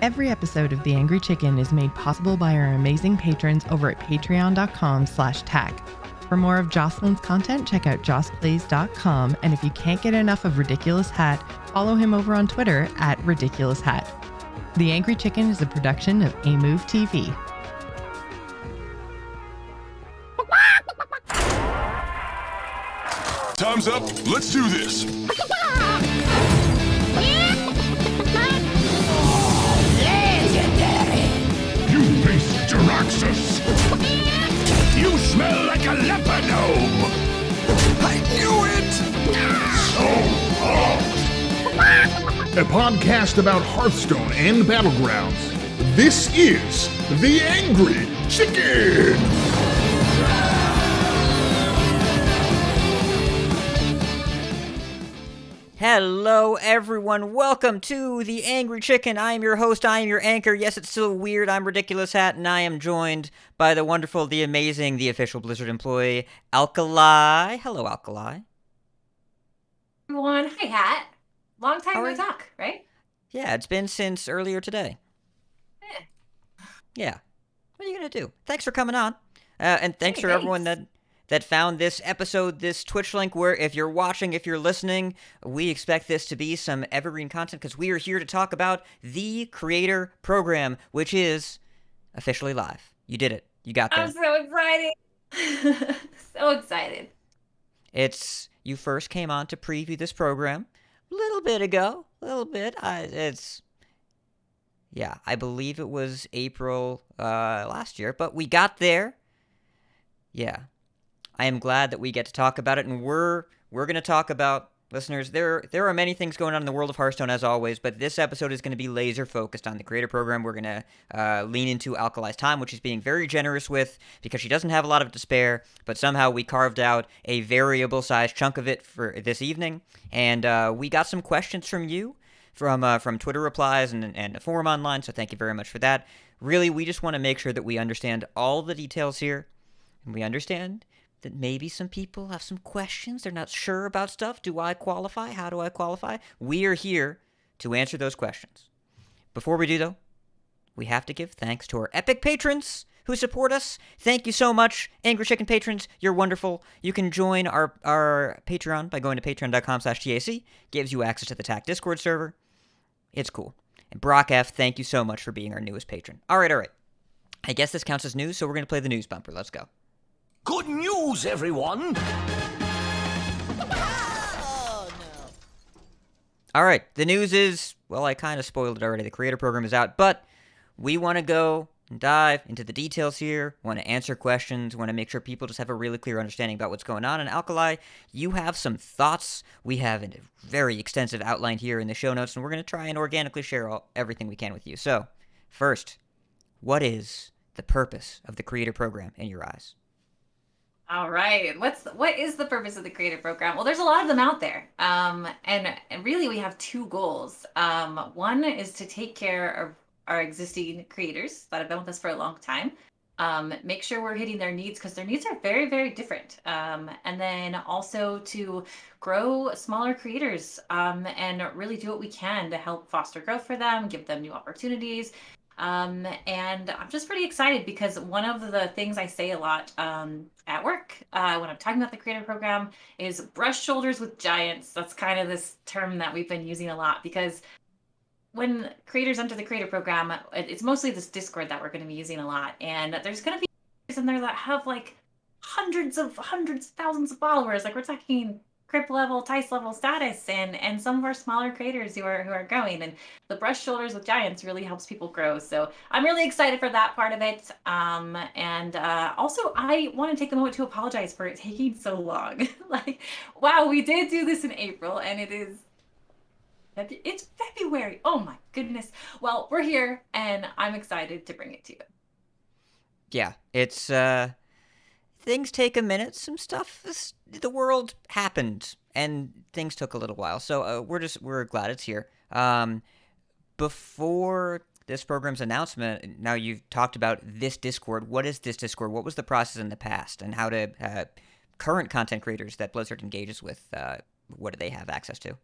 Every episode of The Angry Chicken is made possible by our amazing patrons over at patreon.com/tag. For more of Jocelyn's content, check out jossplays.com. And if you can't get enough of Ridiculous Hat, follow him over on Twitter at Ridiculous Hat. The Angry Chicken is a production of A Move TV. Time's up. Let's do this. Legendary! You face Jaraxxus. You smell like a leper gnome. I knew it. So hot. A podcast about Hearthstone and Battlegrounds. This is The Angry Chicken! Hello, everyone. Welcome to The Angry Chicken. I am your host. I am your anchor. Yes, it's still weird. I'm Ridiculous Hat, and I am joined by the wonderful, the amazing, the official Blizzard employee, Alkali. Hello, Alkali. Everyone, hi, Hat. Long time no How are you? talk, right? Yeah, it's been since earlier today. Eh. Yeah. What are you going to do? Thanks for coming on. And thanks Hey, for everyone thanks. that found this episode, this Twitch link, where if you're watching, if you're listening, we expect this to be some evergreen content because we are here to talk about the Creator Program, which is officially live. You did it. You got there. I'm so excited. So excited. You first came on to preview this program a little bit ago. A little bit. I believe it was April last year, but we got there. Yeah. I am glad that we get to talk about it, and we're going to talk about, listeners, there are many things going on in the world of Hearthstone, as always, but this episode is going to be laser-focused on the Creator Program. We're going to lean into Alkali's time, which she's being very generous with, because she doesn't have a lot of it to spare, but somehow we carved out a variable-sized chunk of it for this evening, and we got some questions from you, from Twitter replies and a forum online, so thank you very much for that. Really, we just want to make sure that we understand all the details here, and we understand that maybe some people have some questions. They're not sure about stuff. Do I qualify? How do I qualify? We are here to answer those questions. Before we do, though, we have to give thanks to our epic patrons who support us. Thank you so much, Angry Chicken patrons. You're wonderful. You can join our Patreon by going to patreon.com/TAC. Gives you access to the TAC Discord server. It's cool. And Brock F., thank you so much for being our newest patron. All right. I guess this counts as news, so we're going to play the news bumper. Let's go. Good news, everyone! All right, the news is, well, I kind of spoiled it already. The Creator Program is out, but we want to go and dive into the details here, want to answer questions, want to make sure people just have a really clear understanding about what's going on. And Alkali, you have some thoughts. We have a very extensive outline here in the show notes, and we're going to try and organically share everything we can with you. So, first, what is the purpose of the Creator Program in your eyes? All right. What is the purpose of the Creator Program? Well, there's a lot of them out there. And really we have two goals. One is to take care of our existing creators that have been with us for a long time. Make sure we're hitting their needs because their needs are very, very different. And then also to grow smaller creators and really do what we can to help foster growth for them, give them new opportunities. And I'm just pretty excited because one of the things I say a lot at work when I'm talking about the Creator Program is brush shoulders with giants. That's kind of this term that we've been using a lot because when creators enter the Creator Program, it's mostly this Discord that we're going to be using a lot. And there's going to be creators in there that have like hundreds, thousands of followers. Like we're talking Crypt level, Tice level status, and some of our smaller creators who are growing. And the brush shoulders with giants really helps people grow. So I'm really excited for that part of it. And also I want to take the moment to apologize for it taking so long. Like, wow, we did do this in April and it's February. Oh my goodness. Well, we're here and I'm excited to bring it to you. Yeah, it's things take a minute. Some stuff, the world happened, and things took a little while. So we're glad it's here. Before this program's announcement, now you've talked about this Discord. What is this Discord? What was the process in the past, and how do current content creators that Blizzard engages with, what do they have access to?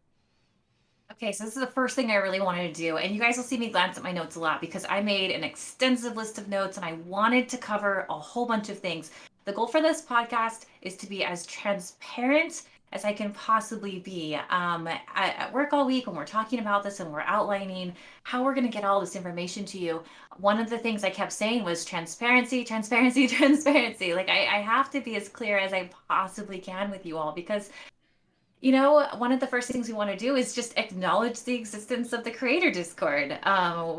Okay, so this is the first thing I really wanted to do, and you guys will see me glance at my notes a lot because I made an extensive list of notes and I wanted to cover a whole bunch of things. The goal for this podcast is to be as transparent as I can possibly be. At work all week, when we're talking about this and we're outlining how we're going to get all this information to you, one of the things I kept saying was transparency, transparency, transparency. Like, I have to be as clear as I possibly can with you all because one of the first things we want to do is just acknowledge the existence of the creator Discord.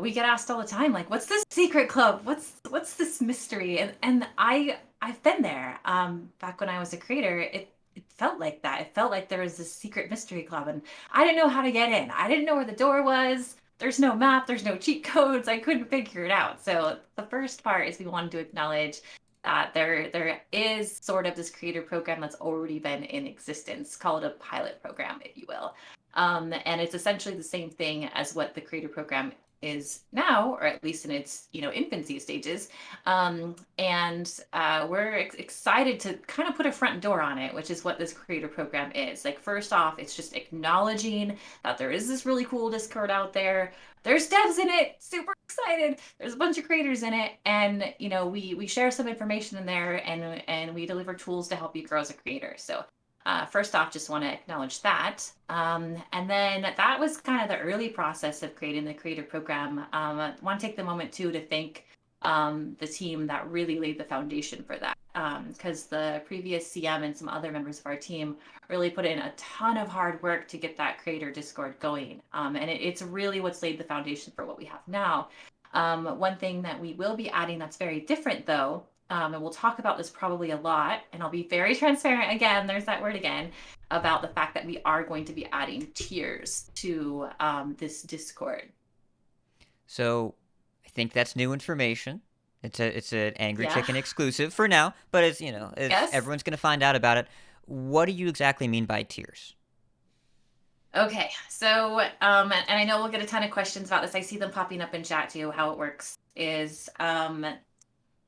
We get asked all the time, like, "What's this secret club? What's this mystery?" And I've been there. Back when I was a creator, it felt like that. It felt like there was this secret mystery club, and I didn't know how to get in. I didn't know where the door was. There's no map. There's no cheat codes. I couldn't figure it out. So the first part is we wanted to acknowledge there is sort of this creator program that's already been in existence, called a pilot program, if you will. And it's essentially the same thing as what the creator program is now, or at least in its infancy stages. And we're excited to kind of put a front door on it, which is what this creator program is. Like, first off, it's just acknowledging that there is this really cool Discord out there. There's devs in it, super excited. There's a bunch of creators in it, and we share some information in there, and we deliver tools to help you grow as a creator. So first off, just want to acknowledge that. And then that was kind of the early process of creating the creator program. I want to take the moment too to thank the team that really laid the foundation for that, because the previous CM and some other members of our team really put in a ton of hard work to get that creator Discord going. And it's really what's laid the foundation for what we have now. One thing that we will be adding that's very different, though, and we'll talk about this probably a lot, and I'll be very transparent again, there's that word again, about the fact that we are going to be adding tiers to this Discord. So I think that's new information. It's an Angry Yeah. Chicken exclusive for now, but it's Yes. everyone's gonna find out about it. What do you exactly mean by tiers? Okay, so and I know we'll get a ton of questions about this. I see them popping up in chat too. How it works is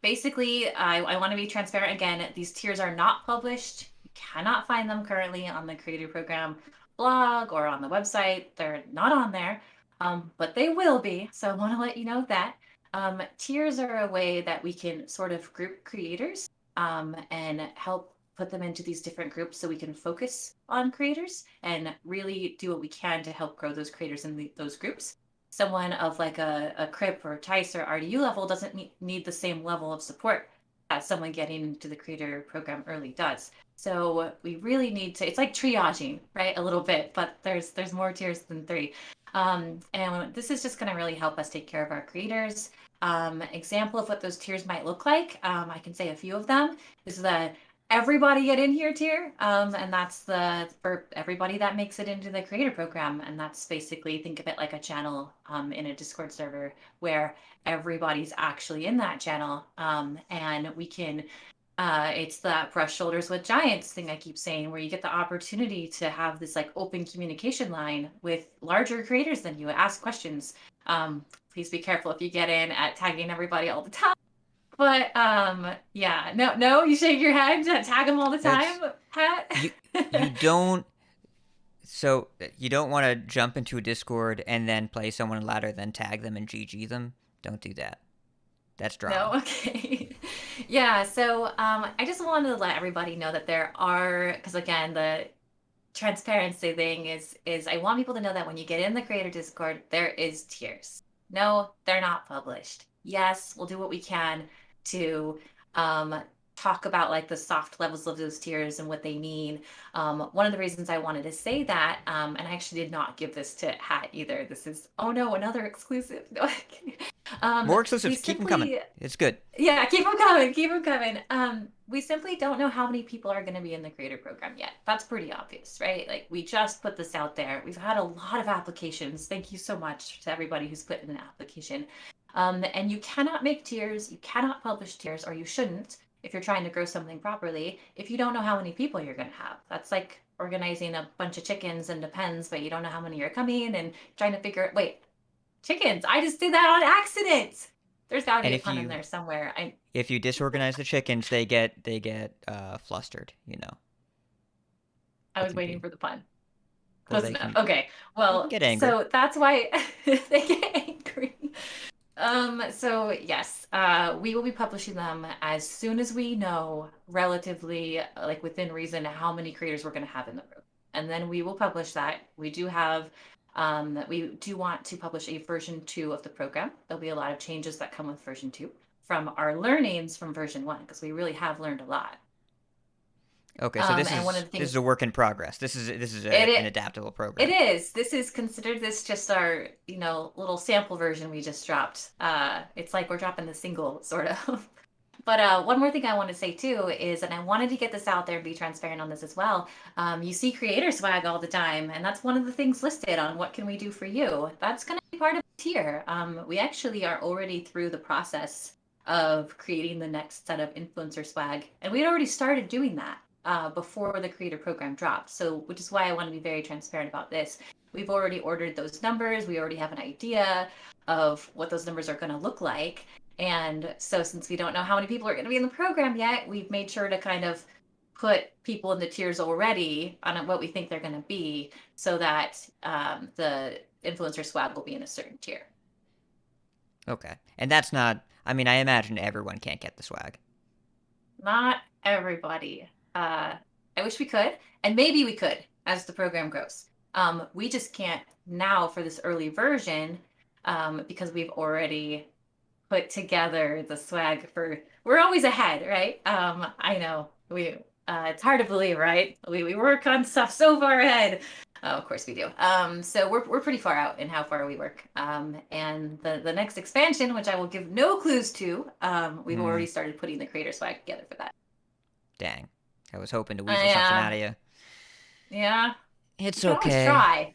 basically I want to be transparent again. These tiers are not published. You cannot find them currently on the Creator Program blog or on the website. They're not on there, but they will be. So I want to let you know that tiers are a way that we can sort of group creators and help put them into these different groups so we can focus on creators and really do what we can to help grow those creators in those groups. Someone of like a Crip or Tice or RDU level doesn't need the same level of support as someone getting into the creator program early does. So we really need to, it's like triaging, right? A little bit, but there's more tiers than three. And this is just going to really help us take care of our creators. Example of what those tiers might look like. I can say a few of them. This is the everybody get in here tier, and that's for everybody that makes it into the creator program, and that's basically, think of it like a channel in a Discord server where everybody's actually in that channel, and we can it's that brush shoulders with giants thing I keep saying, where you get the opportunity to have this like open communication line with larger creators than you, ask questions. Please be careful if you get in at tagging everybody all the time. But yeah, no, you shake your head, tag them all the time, Pat. You don't. So you don't want to jump into a Discord and then play someone ladder, then tag them and GG them. Don't do that. That's drama. No, okay. Yeah, so I just wanted to let everybody know that there are, because again, the transparency thing is I want people to know that when you get in the creator Discord, there is tiers. No, they're not published. Yes, we'll do what we can to talk about like the soft levels of those tiers and what they mean. One of the reasons I wanted to say that, and I actually did not give this to Hat either. This is, oh no, another exclusive. More exclusives. Keep them coming. It's good. Yeah, keep them coming. Keep them coming. We simply don't know how many people are going to be in the creator program yet. That's pretty obvious, right? Like, we just put this out there. We've had a lot of applications. Thank you so much to everybody who's put in an application. And you cannot make tiers, you cannot publish tiers, or you shouldn't if you're trying to grow something properly, if you don't know how many people you're going to have. That's like organizing a bunch of chickens into pens, but you don't know how many are coming and trying to figure, wait, chickens, I just did that on accident. There's got to be a pun in there somewhere. If you disorganize the chickens, they get flustered, I was waiting for the pun. or Close enough. Okay. they can Well, get angry. so that's why they get angry. So yes, we will be publishing them as soon as we know relatively, like within reason, how many creators we're going to have in the room. And then we will publish that. We do want to publish a version 2 of the program. There'll be a lot of changes that come with version 2 from our learnings from version 1, because we really have learned a lot. Okay, so And one of the this is things a work in progress. This is an it adaptable It program. is. This is considered this just our, little sample version we just dropped. It's like we're dropping the single, sort of. But one more thing I want to say too is, and I wanted to get this out there and be transparent on this as well. You see creator swag all the time, and that's one of the things listed on what can we do for you. That's going to be part of the tier. We actually are already through the process of creating the next set of influencer swag, and we had already started doing that before the creator program dropped. So, which is why I want to be very transparent about this. We've already ordered those numbers. We already have an idea of what those numbers are going to look like. And so, since we don't know how many people are going to be in the program yet, we've made sure to kind of put people in the tiers already on what we think they're going to be, so that the influencer swag will be in a certain tier. Okay, and that's not. I mean, I imagine everyone can't get the swag. Not everybody. I wish we could, and maybe we could as the program grows. We just can't now for this early version, because we've already put together the swag for. We're always ahead, right? I know we. It's hard to believe, right? We work on stuff so far ahead. Oh, of course we do. So we're pretty far out in how far we work. And the next expansion, which I will give no clues to, we've already started putting the creator swag together for that. Dang, I was hoping to weasel something Yeah, out of you. yeah. You It's can always okay. try.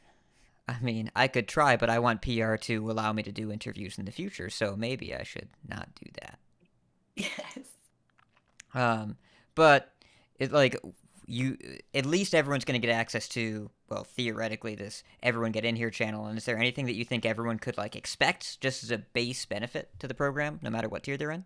I mean, I could try, but I want PR to allow me to do interviews in the future, so maybe I should not do that. Yes. But it like you at least everyone's going to get access to, well, theoretically, this everyone get in here channel. And is there anything that you think everyone could like expect just as a base benefit to the program, no matter what tier they're in?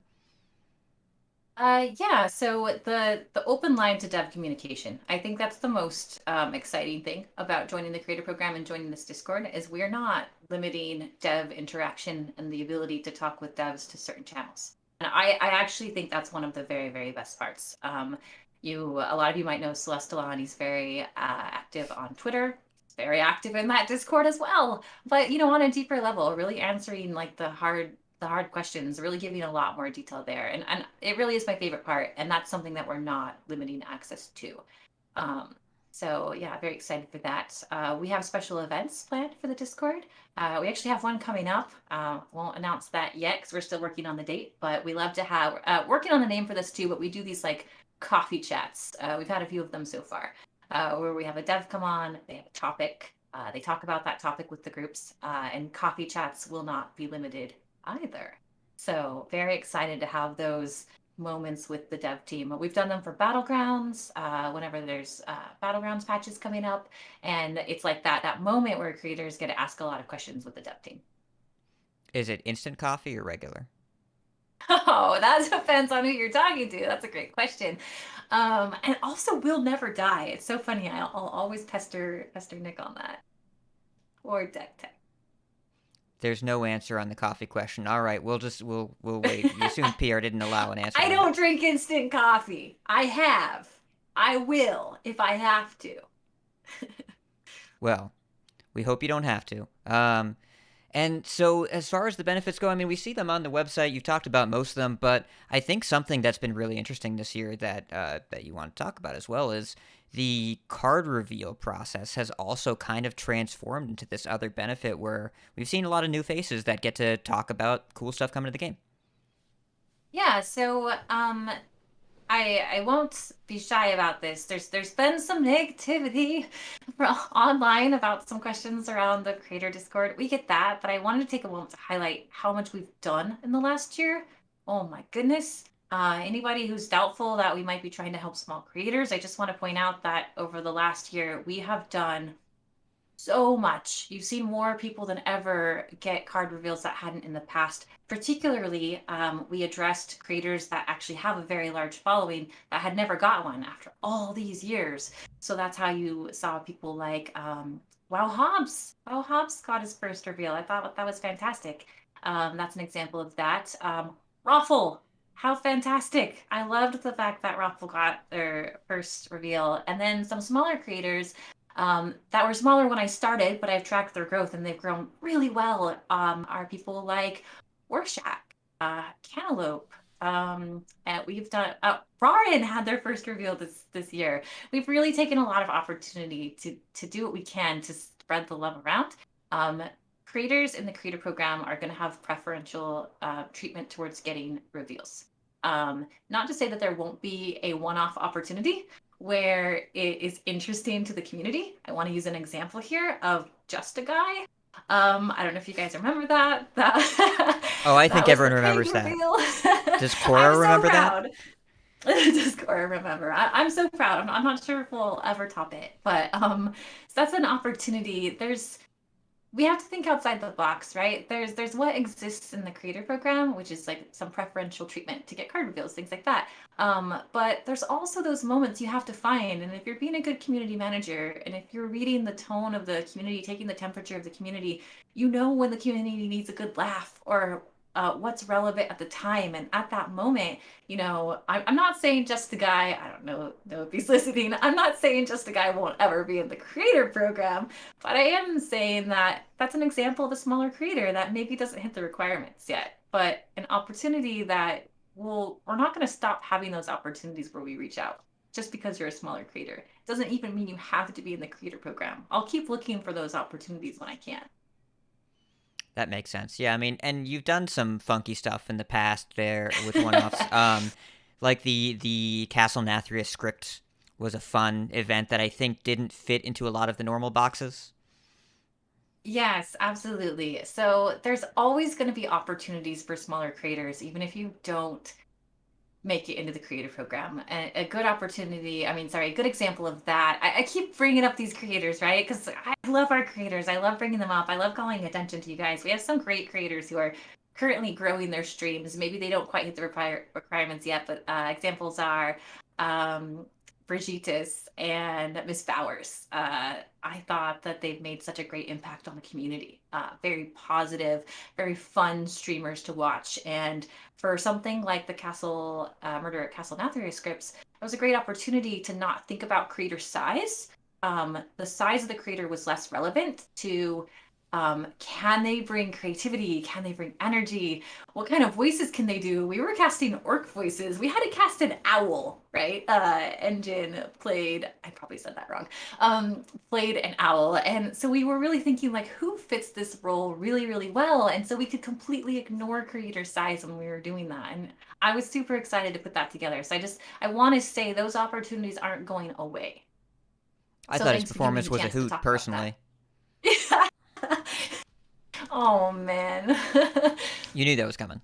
Yeah, so the open line to dev communication. I think that's the most exciting thing about joining the creator program and joining this Discord is we're not limiting dev interaction and the ability to talk with devs to certain channels. And I actually think that's one of the very, very best parts. A lot of you might know Celestalon. He's very active on Twitter. He's very active in that Discord as well. But on a deeper level, really answering like the hard questions, really giving a lot more detail there. And it really is my favorite part. And that's something that we're not limiting access to. So yeah, very excited for that. We have special events planned for the Discord. We actually have one coming up. Won't announce that yet because we're still working on the date, but we love to have working on the name for this too. But we do these like coffee chats. We've had a few of them so far, where we have a dev come on, they have a topic, they talk about that topic with the groups, and coffee chats will not be limited either. So very excited to have those moments with the dev team. We've done them for Battlegrounds, whenever there's Battlegrounds patches coming up, and it's like that moment where creators get to ask a lot of questions with the dev team. Is it instant coffee or regular? Oh, that depends on who you're talking to. That's a great question. And also, we'll never die. It's so funny. I'll always pester Nick on that. Or Deck Tech. There's no answer on the coffee question. All right, we'll wait. You assume PR didn't allow an answer. I To don't that. drink instant coffee. I have. I will if I have to. Well, we hope you don't have to. And so, as far as the benefits go, I mean, we see them on the website. You've talked about most of them, but I think something that's been really interesting this year that you want to talk about as well is the card reveal process has also kind of transformed into this other benefit where we've seen a lot of new faces that get to talk about cool stuff coming to the game. Yeah, so I won't be shy about this. There's been some negativity online about some questions around the creator Discord. We get that, but I wanted to take a moment to highlight how much we've done in the last year. Oh my goodness. Anybody who's doubtful that we might be trying to help small creators, I just want to point out that over the last year, we have done so much. You've seen more people than ever get card reveals that hadn't in the past. Particularly, we addressed creators that actually have a very large following that had never got one after all these years. So that's how you saw people like Wow Hobbs. Wow Hobbs got his first reveal. I thought that was fantastic. That's an example of that. Raffle. How fantastic. I loved the fact that Raffle got their first reveal. And then some smaller creators that were smaller when I started, but I've tracked their growth and they've grown really well. Are people like Warshak, Cantaloupe. And we've done. Rarin had their first reveal this year. We've really taken a lot of opportunity to do what we can to spread the love around. Um, Creators in the creator program are going to have preferential treatment towards getting reveals. Not to say that there won't be a one-off opportunity where it is interesting to the community. I want to use an example here of Just a Guy. I don't know if you guys remember that. Oh, I That think was the everyone peg remembers that. reveal. Does I'm Cora so remember that? proud. Does Cora remember? I'm so proud. I'm not sure if we'll ever top it, but so that's an opportunity. We have to think outside the box, right? There's what exists in the creator program, which is like some preferential treatment to get card reveals, things like that. But there's also those moments you have to find, and if you're being a good community manager, and if you're reading the tone of the community, taking the temperature of the community, you know when the community needs a good laugh or what's relevant at the time, and at that moment, I'm not saying Just a Guy. I don't know if he's listening. I'm not saying Just a Guy won't ever be in the creator program. But I am saying that that's an example of a smaller creator that maybe doesn't hit the requirements yet, but an opportunity that we're not going to stop having those opportunities where we reach out just because you're a smaller creator. It doesn't even mean you have to be in the creator program. I'll keep looking for those opportunities when I can. That makes sense. Yeah, I mean, and you've done some funky stuff in the past there with one-offs. Like the Castle Nathria script was a fun event that I think didn't fit into a lot of the normal boxes. Yes, absolutely. So there's always going to be opportunities for smaller creators, even if you don't make it into the creator program. A good opportunity, I mean, sorry, a good example of that. I keep bringing up these creators, right? Because I love our creators. I love bringing them up. I love calling attention to you guys. We have some great creators who are currently growing their streams. Maybe they don't quite hit the requirements yet, but examples are um, Brigitus and Miss Bowers. I thought that they've made such a great impact on the community. Very positive, very fun streamers to watch. And for something like the Castle Murder at Castle Nathria scripts, it was a great opportunity to not think about creator size. The size of the creator was less relevant to can they bring creativity? Can they bring energy? What kind of voices can they do? We were casting orc voices. We had to cast an owl, right? Engine played, I probably said that wrong, played an owl. And so we were really thinking like, who fits this role really, really well? And so we could completely ignore creator size when we were doing that. And I was super excited to put that together. So I want to say those opportunities aren't going away. I So thought his thanks for giving me performance the was a chance to hoot, talk about personally. that. Oh man. You knew that was coming.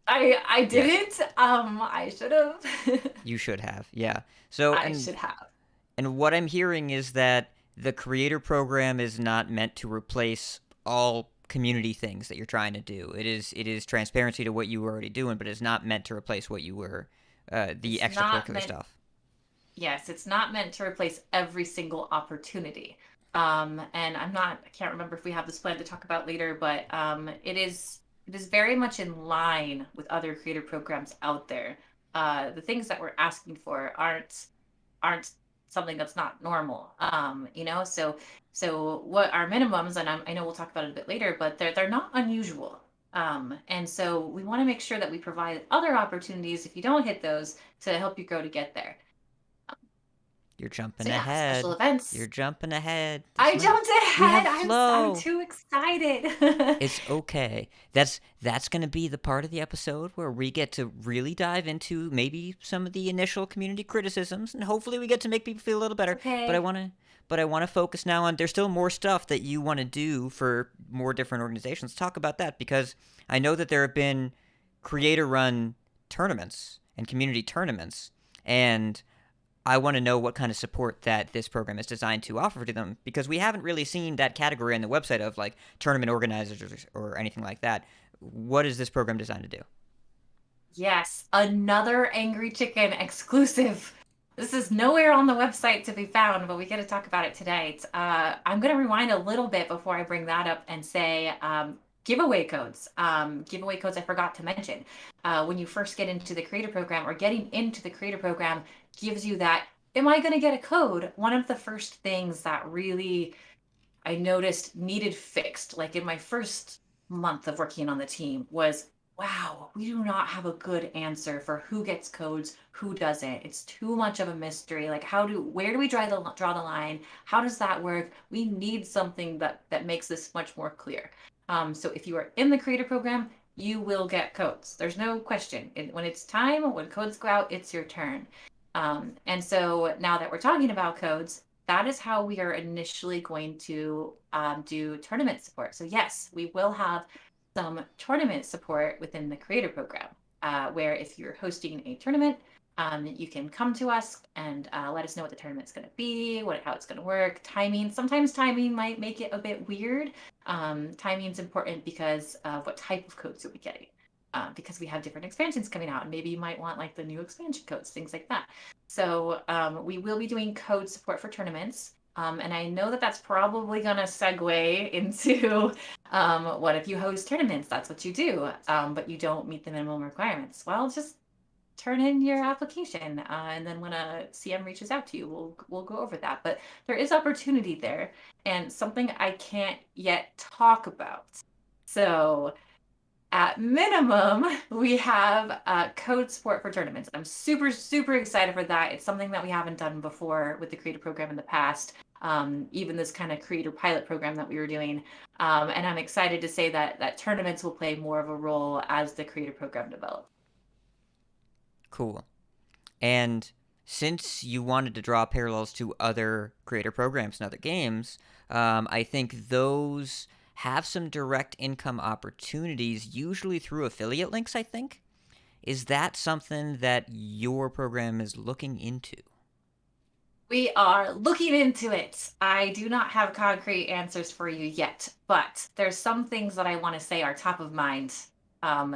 I Yes. didn't. I should have. You should have. Yeah. So, I should have. and what I'm hearing is that the creator program is not meant to replace all community things that you're trying to do. It is transparency to what you were already doing, but it's not meant to replace what you were the It's not extracurricular meant. stuff. Yes, it's not meant to replace every single opportunity. And I can't remember if we have this plan to talk about later, but it is very much in line with other creator programs out there. The things that we're asking for aren't something that's not normal. So what our minimums, and I know we'll talk about it a bit later, but they're not unusual. And so we want to make sure that we provide other opportunities if you don't hit those to help you grow to get there. You're jumping So yeah, special ahead. events. You're jumping ahead. I jumped We have ahead. I'm flow. too excited. It's okay. That's going to be the part of the episode where we get to really dive into maybe some of the initial community criticisms, and hopefully we get to make people feel a little better. But I Okay. want to, but I want to focus now on. There's still more stuff that you want to do for more different organizations. Talk about that because I know that there have been creator-run tournaments and community tournaments, and I want to know what kind of support that this program is designed to offer to them, because we haven't really seen that category on the website of like tournament organizers or anything like that. What is this program designed to do? Yes, another Angry Chicken exclusive. This is nowhere on the website to be found, but we get to talk about it today. I'm going to rewind a little bit before I bring that up and say giveaway codes. Giveaway codes I forgot to mention. When you first get into the creator program, or getting into the creator program gives you that, am I going to get a code? One of the first things that really I noticed needed fixed, like in my first month of working on the team, was wow, we do not have a good answer for who gets codes, who doesn't. It's too much of a mystery. Like where do we draw the line? How does that work? We need something that makes this much more clear. So if you are in the creator program, you will get codes. There's no question. When it's time, when codes go out, it's your turn. And so now that we're talking about codes, that is how we are initially going to do tournament support. So yes, we will have some tournament support within the creator program, where if you're hosting a tournament, you can come to us and let us know what the tournament's going to be, how it's going to work, timing. Sometimes timing might make it a bit weird. Timing is important because of what type of codes you'll be getting. Because we have different expansions coming out, and maybe you might want like the new expansion codes, things like that. So we will be doing code support for tournaments. And I know that that's probably going to segue into what if you host tournaments? That's what you do, but you don't meet the minimum requirements. Well, just turn in your application, and then when a CM reaches out to you, we'll go over that. But there is opportunity there, and something I can't yet talk about. So at minimum, we have code support for tournaments. I'm super, super excited for that. It's something that we haven't done before with the creator program in the past, even this kind of creator pilot program that we were doing. And I'm excited to say that tournaments will play more of a role as the creator program develops. Cool. And since you wanted to draw parallels to other creator programs and other games, I think those have some direct income opportunities, usually through affiliate links, I think. Is that something that your program is looking into? We are looking into it. I do not have concrete answers for you yet, but there's some things that I want to say are top of mind,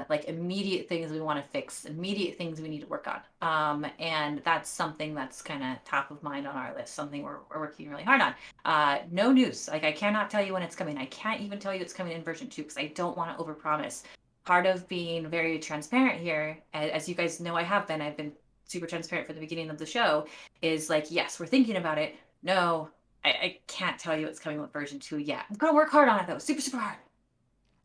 like immediate things we want to fix, immediate things we need to work on. And that's something that's kind of top of mind on our list, something we're working really hard on. No news. Like I cannot tell you when it's coming. I can't even tell you it's coming in version 2 because I don't want to overpromise. Part of being very transparent here, as you guys know, I've been super transparent from the beginning of the show, is like, yes, we're thinking about it. No, I can't tell you it's coming with version 2 yet. I'm going to work hard on it though, super, super hard.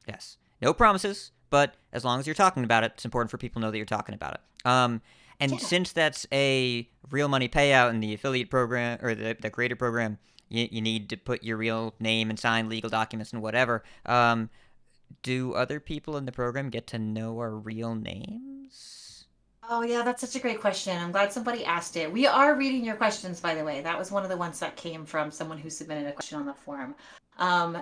Yes. No promises, but as long as you're talking about it, it's important for people to know that you're talking about it. And Yeah. since that's a real money payout in the affiliate program or the creator program, you need to put your real name and sign legal documents and whatever. Do other people in the program get to know our real names? Oh, yeah, that's such a great question. I'm glad somebody asked it. We are reading your questions, by the way. That was one of the ones that came from someone who submitted a question on the forum.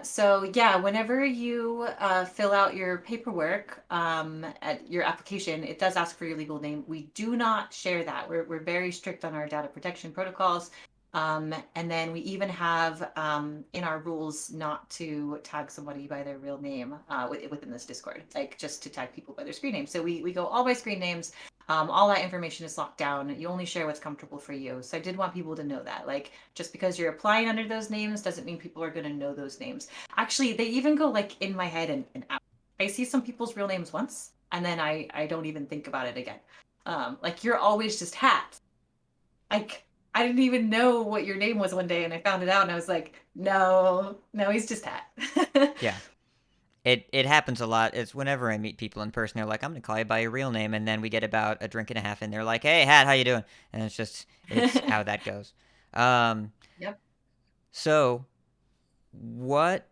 So yeah, whenever you fill out your paperwork at your application, it does ask for your legal name. We do not share that. We're very strict on our data protection protocols. And then we even have in our rules not to tag somebody by their real name within this Discord, like just to tag people by their screen name. So we go all by screen names. All that information is locked down. You only share what's comfortable for you. So I did want people to know that. Like, just because you're applying under those names doesn't mean people are going to know those names. Actually, they even go like in my head and out. I see some people's real names once, and then I don't even think about it again. Like, you're always just Hat. Like, I didn't even know what your name was one day, and I found it out, and I was like, no, he's just Hat. Yeah. It happens a lot. It's whenever I meet people in person, they're like, "I'm gonna call you by your real name," and then we get about a drink and a half, and they're like, "Hey, Hat, how you doing?" And it's how that goes. Um, Yep. so what?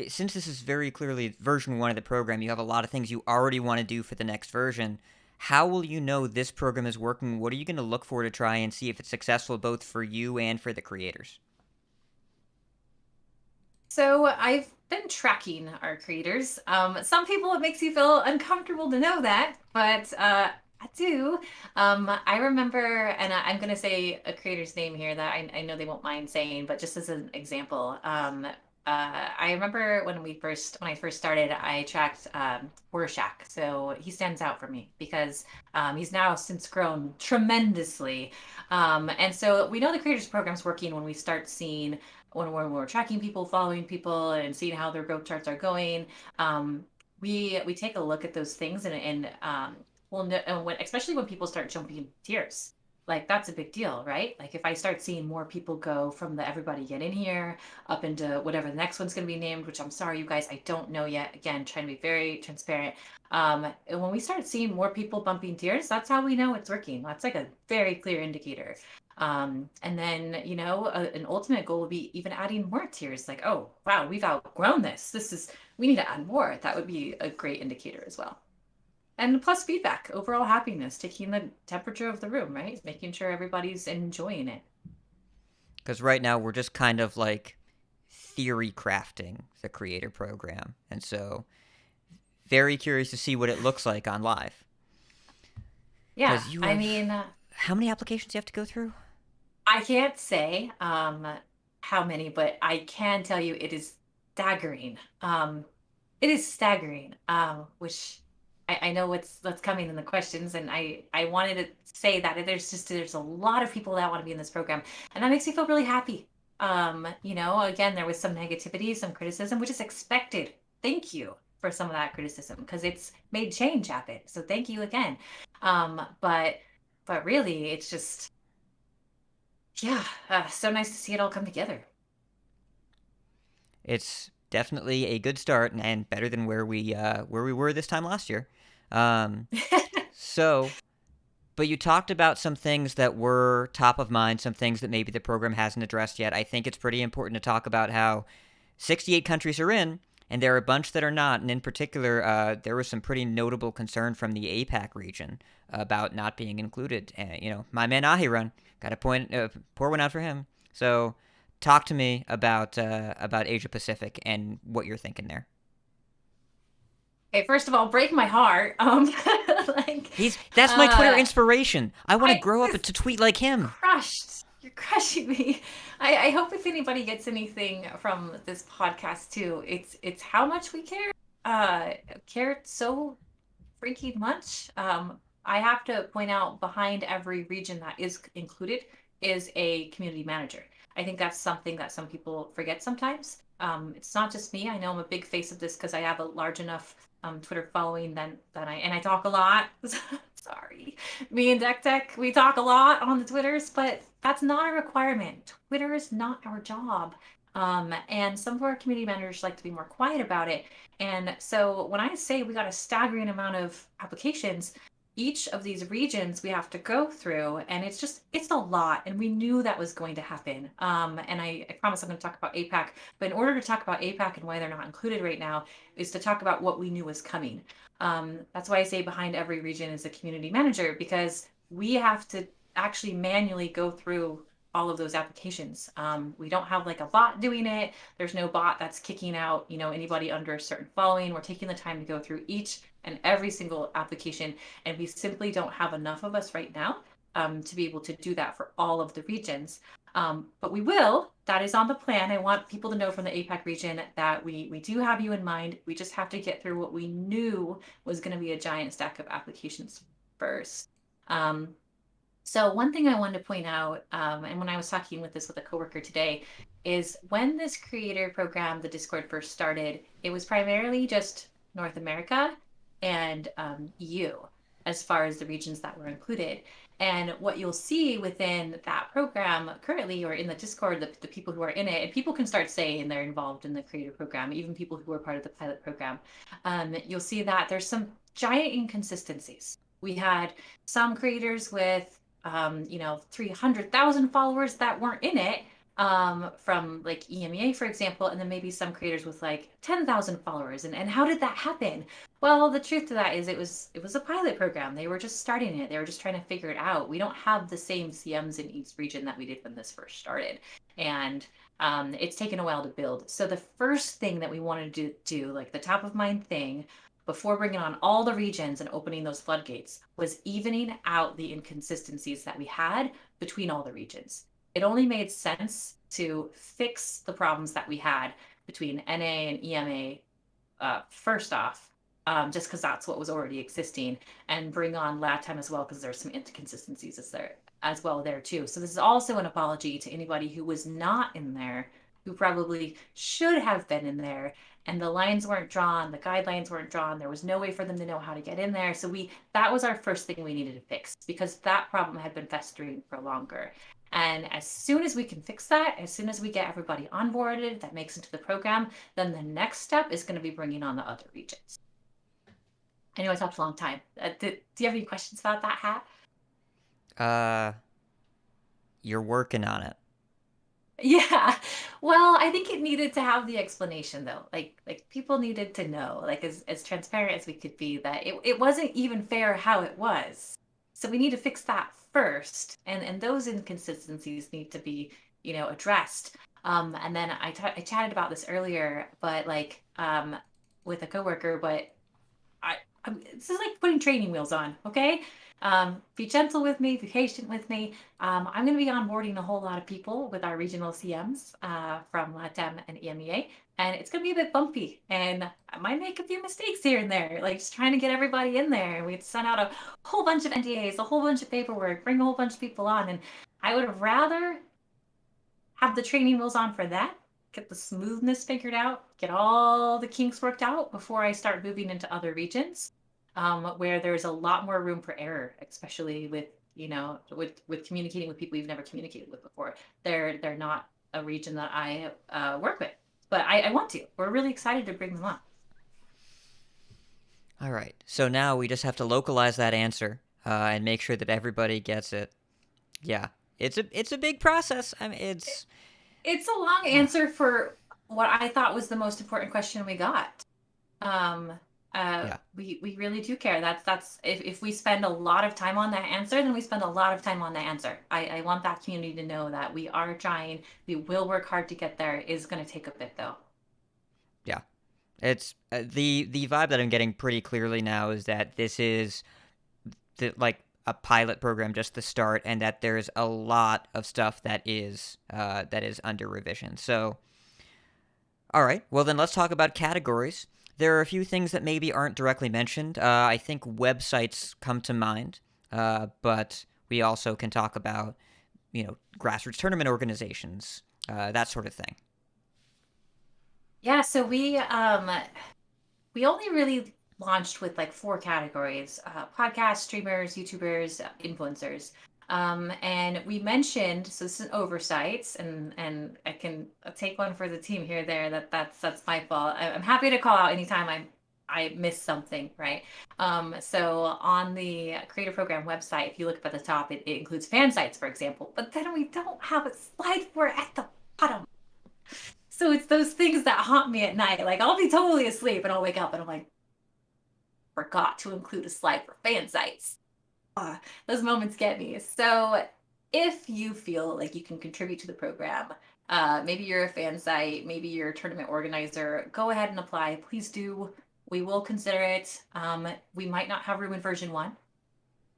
Since this is very clearly version 1 of the program, you have a lot of things you already want to do for the next version. How will you know this program is working? What are you going to look for to try and see if it's successful both for you and for the creators? So I've been tracking our creators. Some people it makes you feel uncomfortable to know that, but I do. I remember, and I'm going to say a creator's name here that I know they won't mind saying, but just as an example, I remember when I first started, I tracked Rorschach. So he stands out for me because he's now since grown tremendously. And so we know the creators program's working when we start seeing when we're tracking people, following people, and seeing how their growth charts are going. Um, we take a look at those things and well, no, and especially when people start jumping in tiers, like that's a big deal, right? Like if I start seeing more people go from the everybody get in here up into whatever the next one's going to be named, which I'm sorry, you guys, I don't know yet. Again, trying to be very transparent. And when we start seeing more people bumping tiers, that's how we know it's working. That's like a very clear indicator. And then, an ultimate goal would be even adding more tiers. Like, oh, wow, we've outgrown this. We need to add more. That would be a great indicator as well. And plus feedback, overall happiness, taking the temperature of the room, right? Making sure everybody's enjoying it. Because right now we're just kind of like theory crafting the creator program. And so, very curious to see what it looks like on live. Yeah, Because you I have. mean, How many applications do you have to go through? I can't say how many, but I can tell you it is staggering. It is staggering, which I know what's coming in the questions, and I wanted to say that there's a lot of people that want to be in this program, and that makes me feel really happy. Again, there was some negativity, some criticism, which is expected. Thank you for some of that criticism because it's made change happen. So thank you again. But really, it's just yeah, so nice to see it all come together. It's definitely a good start and better than where we were this time last year. Um, so, but you talked about some things that were top of mind, some things that maybe the program hasn't addressed yet. I think it's pretty important to talk about how 68 countries are in, and there are a bunch that are not. And in particular, there was some pretty notable concern from the APAC region about not being included. My man Ahiran, got to pour one out for him. So, talk to me about Asia Pacific and what you're thinking there. Okay, first of all, break my heart. Like, That's my Twitter inspiration. I want to I grow up was to tweet like him. crushed. You're crushing me. I hope if anybody gets anything from this podcast too, it's how much we care so freaking much. I have to point out behind every region that is included is a community manager. I think that's something that some people forget sometimes. It's not just me. I know I'm a big face of this because I have a large enough Twitter following and I talk a lot. Sorry, me and Deck Tech, we talk a lot on the Twitters, but that's not a requirement. Twitter is not our job. And some of our community managers like to be more quiet about it. And so when I say we got a staggering amount of applications, each of these regions we have to go through, and it's a lot. And we knew that was going to happen. And I promise I'm going to talk about APAC. But in order to talk about APAC and why they're not included right now, is to talk about what we knew was coming. That's why I say behind every region is a community manager, because we have to actually manually go through all of those applications. We don't have like a bot doing it. There's no bot that's kicking out, anybody under a certain following. We're taking the time to go through each and every single application, and we simply don't have enough of us right now to be able to do that for all of the regions. But we will. That is on the plan. I want people to know from the APAC region that we do have you in mind. We just have to get through what we knew was going to be a giant stack of applications first. So one thing I wanted to point out, and when I was talking with a coworker today, is when this creator program, the Discord, first started, it was primarily just North America and EU as far as the regions that were included. And what you'll see within that program currently, or in the Discord, the people who are in it, and people can start saying they're involved in the creator program, even people who are part of the pilot program, you'll see that there's some giant inconsistencies. We had some creators with 300,000 followers that weren't in it, from like EMEA, for example, and then maybe some creators with like 10,000 followers. And how did that happen? Well, the truth to that is it was a pilot program. They were just starting it. They were just trying to figure it out. We don't have the same CMs in each region that we did when this first started. And it's taken a while to build. So the first thing that we wanted to do, like the top of mind thing, before bringing on all the regions and opening those floodgates was evening out the inconsistencies that we had between all the regions. It only made sense to fix the problems that we had between NA and EMA first off, just because that's what was already existing, and bring on LATAM as well because there's some inconsistencies as well there too. So this is also an apology to anybody who was not in there, who probably should have been in there, and the lines weren't drawn, the guidelines weren't drawn, there was no way for them to know how to get in there. So that was our first thing we needed to fix because that problem had been festering for longer. And as soon as we can fix that, as soon as we get everybody onboarded that makes into the program, then the next step is going to be bringing on the other regions. I know I talked a long time. Do you have any questions about that, Hat? You're working on it. Yeah. Well, I think it needed to have the explanation though. Like people needed to know, like as transparent as we could be, that it wasn't even fair how it was. So we need to fix that first. And those inconsistencies need to be, addressed. And then I chatted about this earlier, but with a coworker, but this is like putting training wheels on, okay? Be gentle with me, be patient with me. I'm going to be onboarding a whole lot of people with our regional CMs from LATAM and EMEA, and it's going to be a bit bumpy, and I might make a few mistakes here and there, like just trying to get everybody in there. And we'd send out a whole bunch of NDAs, a whole bunch of paperwork, bring a whole bunch of people on, and I would have rather have the training wheels on for that, get the smoothness figured out, get all the kinks worked out before I start moving into other regions, where there's a lot more room for error, especially with with communicating with people you've never communicated with before. They're not a region that I work with, but I want to. We're really excited to bring them on. All right. So now we just have to localize that answer and make sure that everybody gets it. Yeah. It's a big process. I mean, it's a long answer for what I thought was the most important question we got. Yeah. We really do care. That's if we spend a lot of time on that answer, then we spend a lot of time on the answer. I want that community to know that we are trying. We will work hard to get there. It is going to take a bit though. Yeah. It's the vibe that I'm getting pretty clearly now is that this is like a pilot program, just the start, and that there's a lot of stuff that is under revision. So, all right. Well, then let's talk about categories. There are a few things that maybe aren't directly mentioned. I think websites come to mind, but we also can talk about, grassroots tournament organizations, that sort of thing. Yeah, so we only really launched with like 4 categories: podcast, streamers, YouTubers, influencers. And we mentioned, so this is an oversight, and I can take one for the team here, there. That's my fault. I'm happy to call out anytime I miss something, right? So on the Creator Program website, if you look up at the top, it includes fan sites, for example, but then we don't have a slide for it at the bottom. So it's those things that haunt me at night. Like I'll be totally asleep and I'll wake up and I'm like, forgot to include a slide for fan sites. Those moments get me. So if you feel like you can contribute to the program, maybe you're a fan site, maybe you're a tournament organizer, go ahead and apply. Please do. We will consider it. We might not have room in version 1,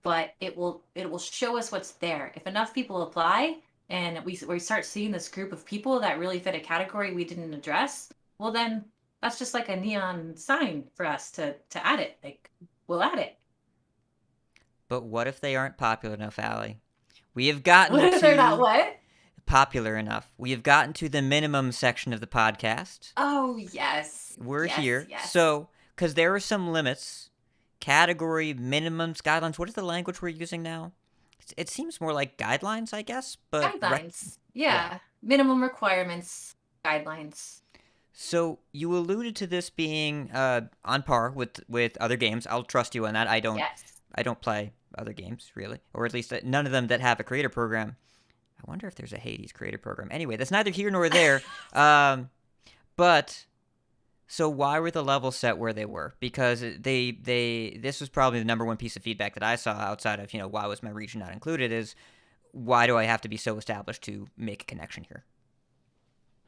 but it will show us what's there. If enough people apply and we start seeing this group of people that really fit a category we didn't address, well then that's just like a neon sign for us to add it. Like we'll add it. But what if they aren't popular enough, Allie? We have gotten What if they're not what? Popular enough. We have gotten to the minimum section of the podcast. Oh, yes. We're here. Yes. So, because there are some limits, category, minimums, guidelines. What is the language we're using now? It seems more like guidelines, I guess. But guidelines. Yeah. Minimum requirements, guidelines. So you alluded to this being on par with other games. I'll trust you on that. I don't play other games, really. Or at least none of them that have a creator program. I wonder if there's a Hades creator program. Anyway, that's neither here nor there. But so why were the levels set where they were? Because this was probably the number one piece of feedback that I saw outside of, why was my region not included, is why do I have to be so established to make a connection here?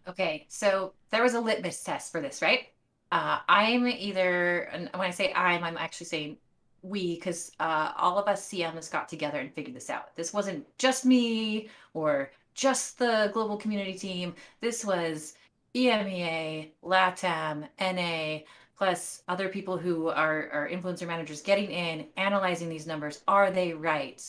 Okay, so there was a litmus test for this, right? I'm either, and when I say I'm actually saying we, because all of us CMs got together and figured this out. This wasn't just me or just the global community team. This was EMEA, LATAM, NA, plus other people who are influencer managers getting in, analyzing these numbers. Are they right?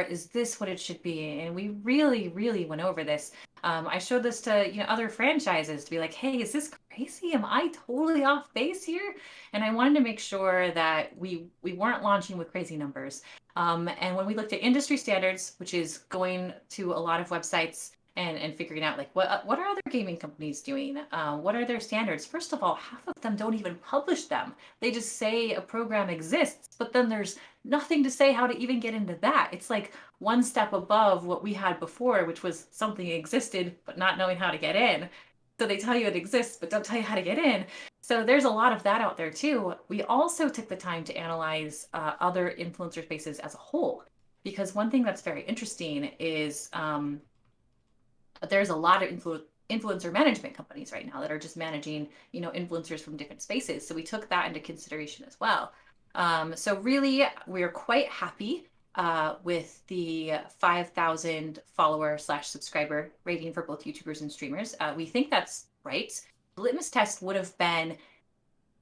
Is this what it should be? And we really, really went over this. I showed this to other franchises to be like, hey, is this crazy? Am I totally off base here? And I wanted to make sure that we weren't launching with crazy numbers. And when we looked at industry standards, which is going to a lot of websites and figuring out like what are other gaming companies doing? What are their standards? First of all, half of them don't even publish them. They just say a program exists, but then there's nothing to say how to even get into that. It's like one step above what we had before, which was something existed, but not knowing how to get in. So they tell you it exists, but don't tell you how to get in. So there's a lot of that out there too. We also took the time to analyze other influencer spaces as a whole, because one thing that's very interesting is there's a lot of influencer management companies right now that are just managing influencers from different spaces. So we took that into consideration as well. So really, we're quite happy with the 5,000 follower slash subscriber rating for both YouTubers and streamers. We think that's right. The litmus test would have been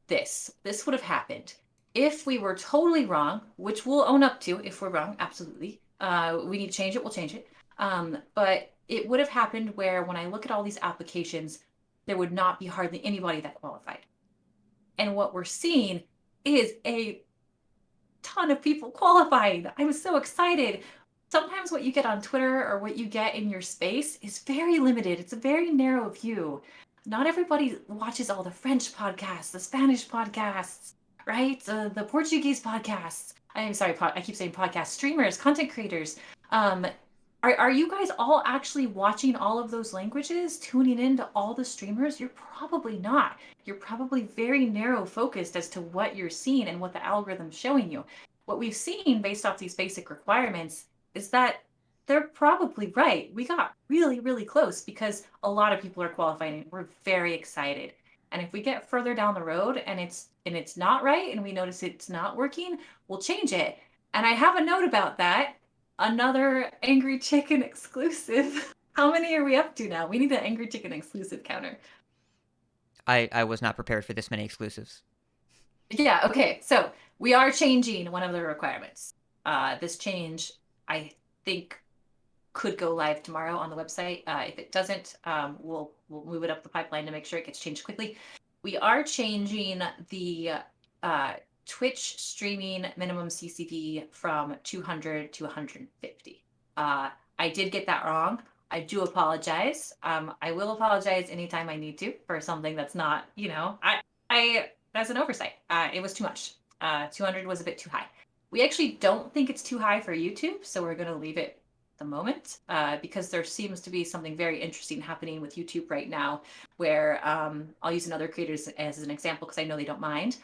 this. This would have happened if we were totally wrong, which we'll own up to if we're wrong. Absolutely. We need to change it. We'll change it. But it would have happened where when I look at all these applications, there would not be hardly anybody that qualified. And what we're seeing is a ton of people qualifying. I was so excited. Sometimes what you get on Twitter or what you get in your space is very limited. It's a very narrow view. Not everybody watches all the French podcasts, the Spanish podcasts, right? The Portuguese podcasts. I'm sorry, I keep saying podcast streamers, content creators. Are you guys all actually watching all of those languages, tuning into all the streamers? You're probably not. You're probably very narrow focused as to what you're seeing and what the algorithm's showing you. What we've seen based off these basic requirements is that they're probably right. We got really, really close because a lot of people are qualifying. We're very excited. And if we get further down the road and it's not right and we notice it's not working, we'll change it. And I have a note about that. Another Angry Chicken exclusive. How many are we up to now? We need an Angry Chicken exclusive counter. I was not prepared for this many exclusives. Yeah, okay. So we are changing one of the requirements. This change, I think, could go live tomorrow on the website. If it doesn't, we'll move it up the pipeline to make sure it gets changed quickly. We are changing the Twitch streaming minimum CCV from 200 to 150. I did get that wrong. I do apologize. I will apologize anytime I need to for something that's not, I that's an oversight. It was too much. 200 was a bit too high. We actually don't think it's too high for YouTube, so we're going to leave it the moment because there seems to be something very interesting happening with YouTube right now where I'll use another creators as an example because I know they don't mind.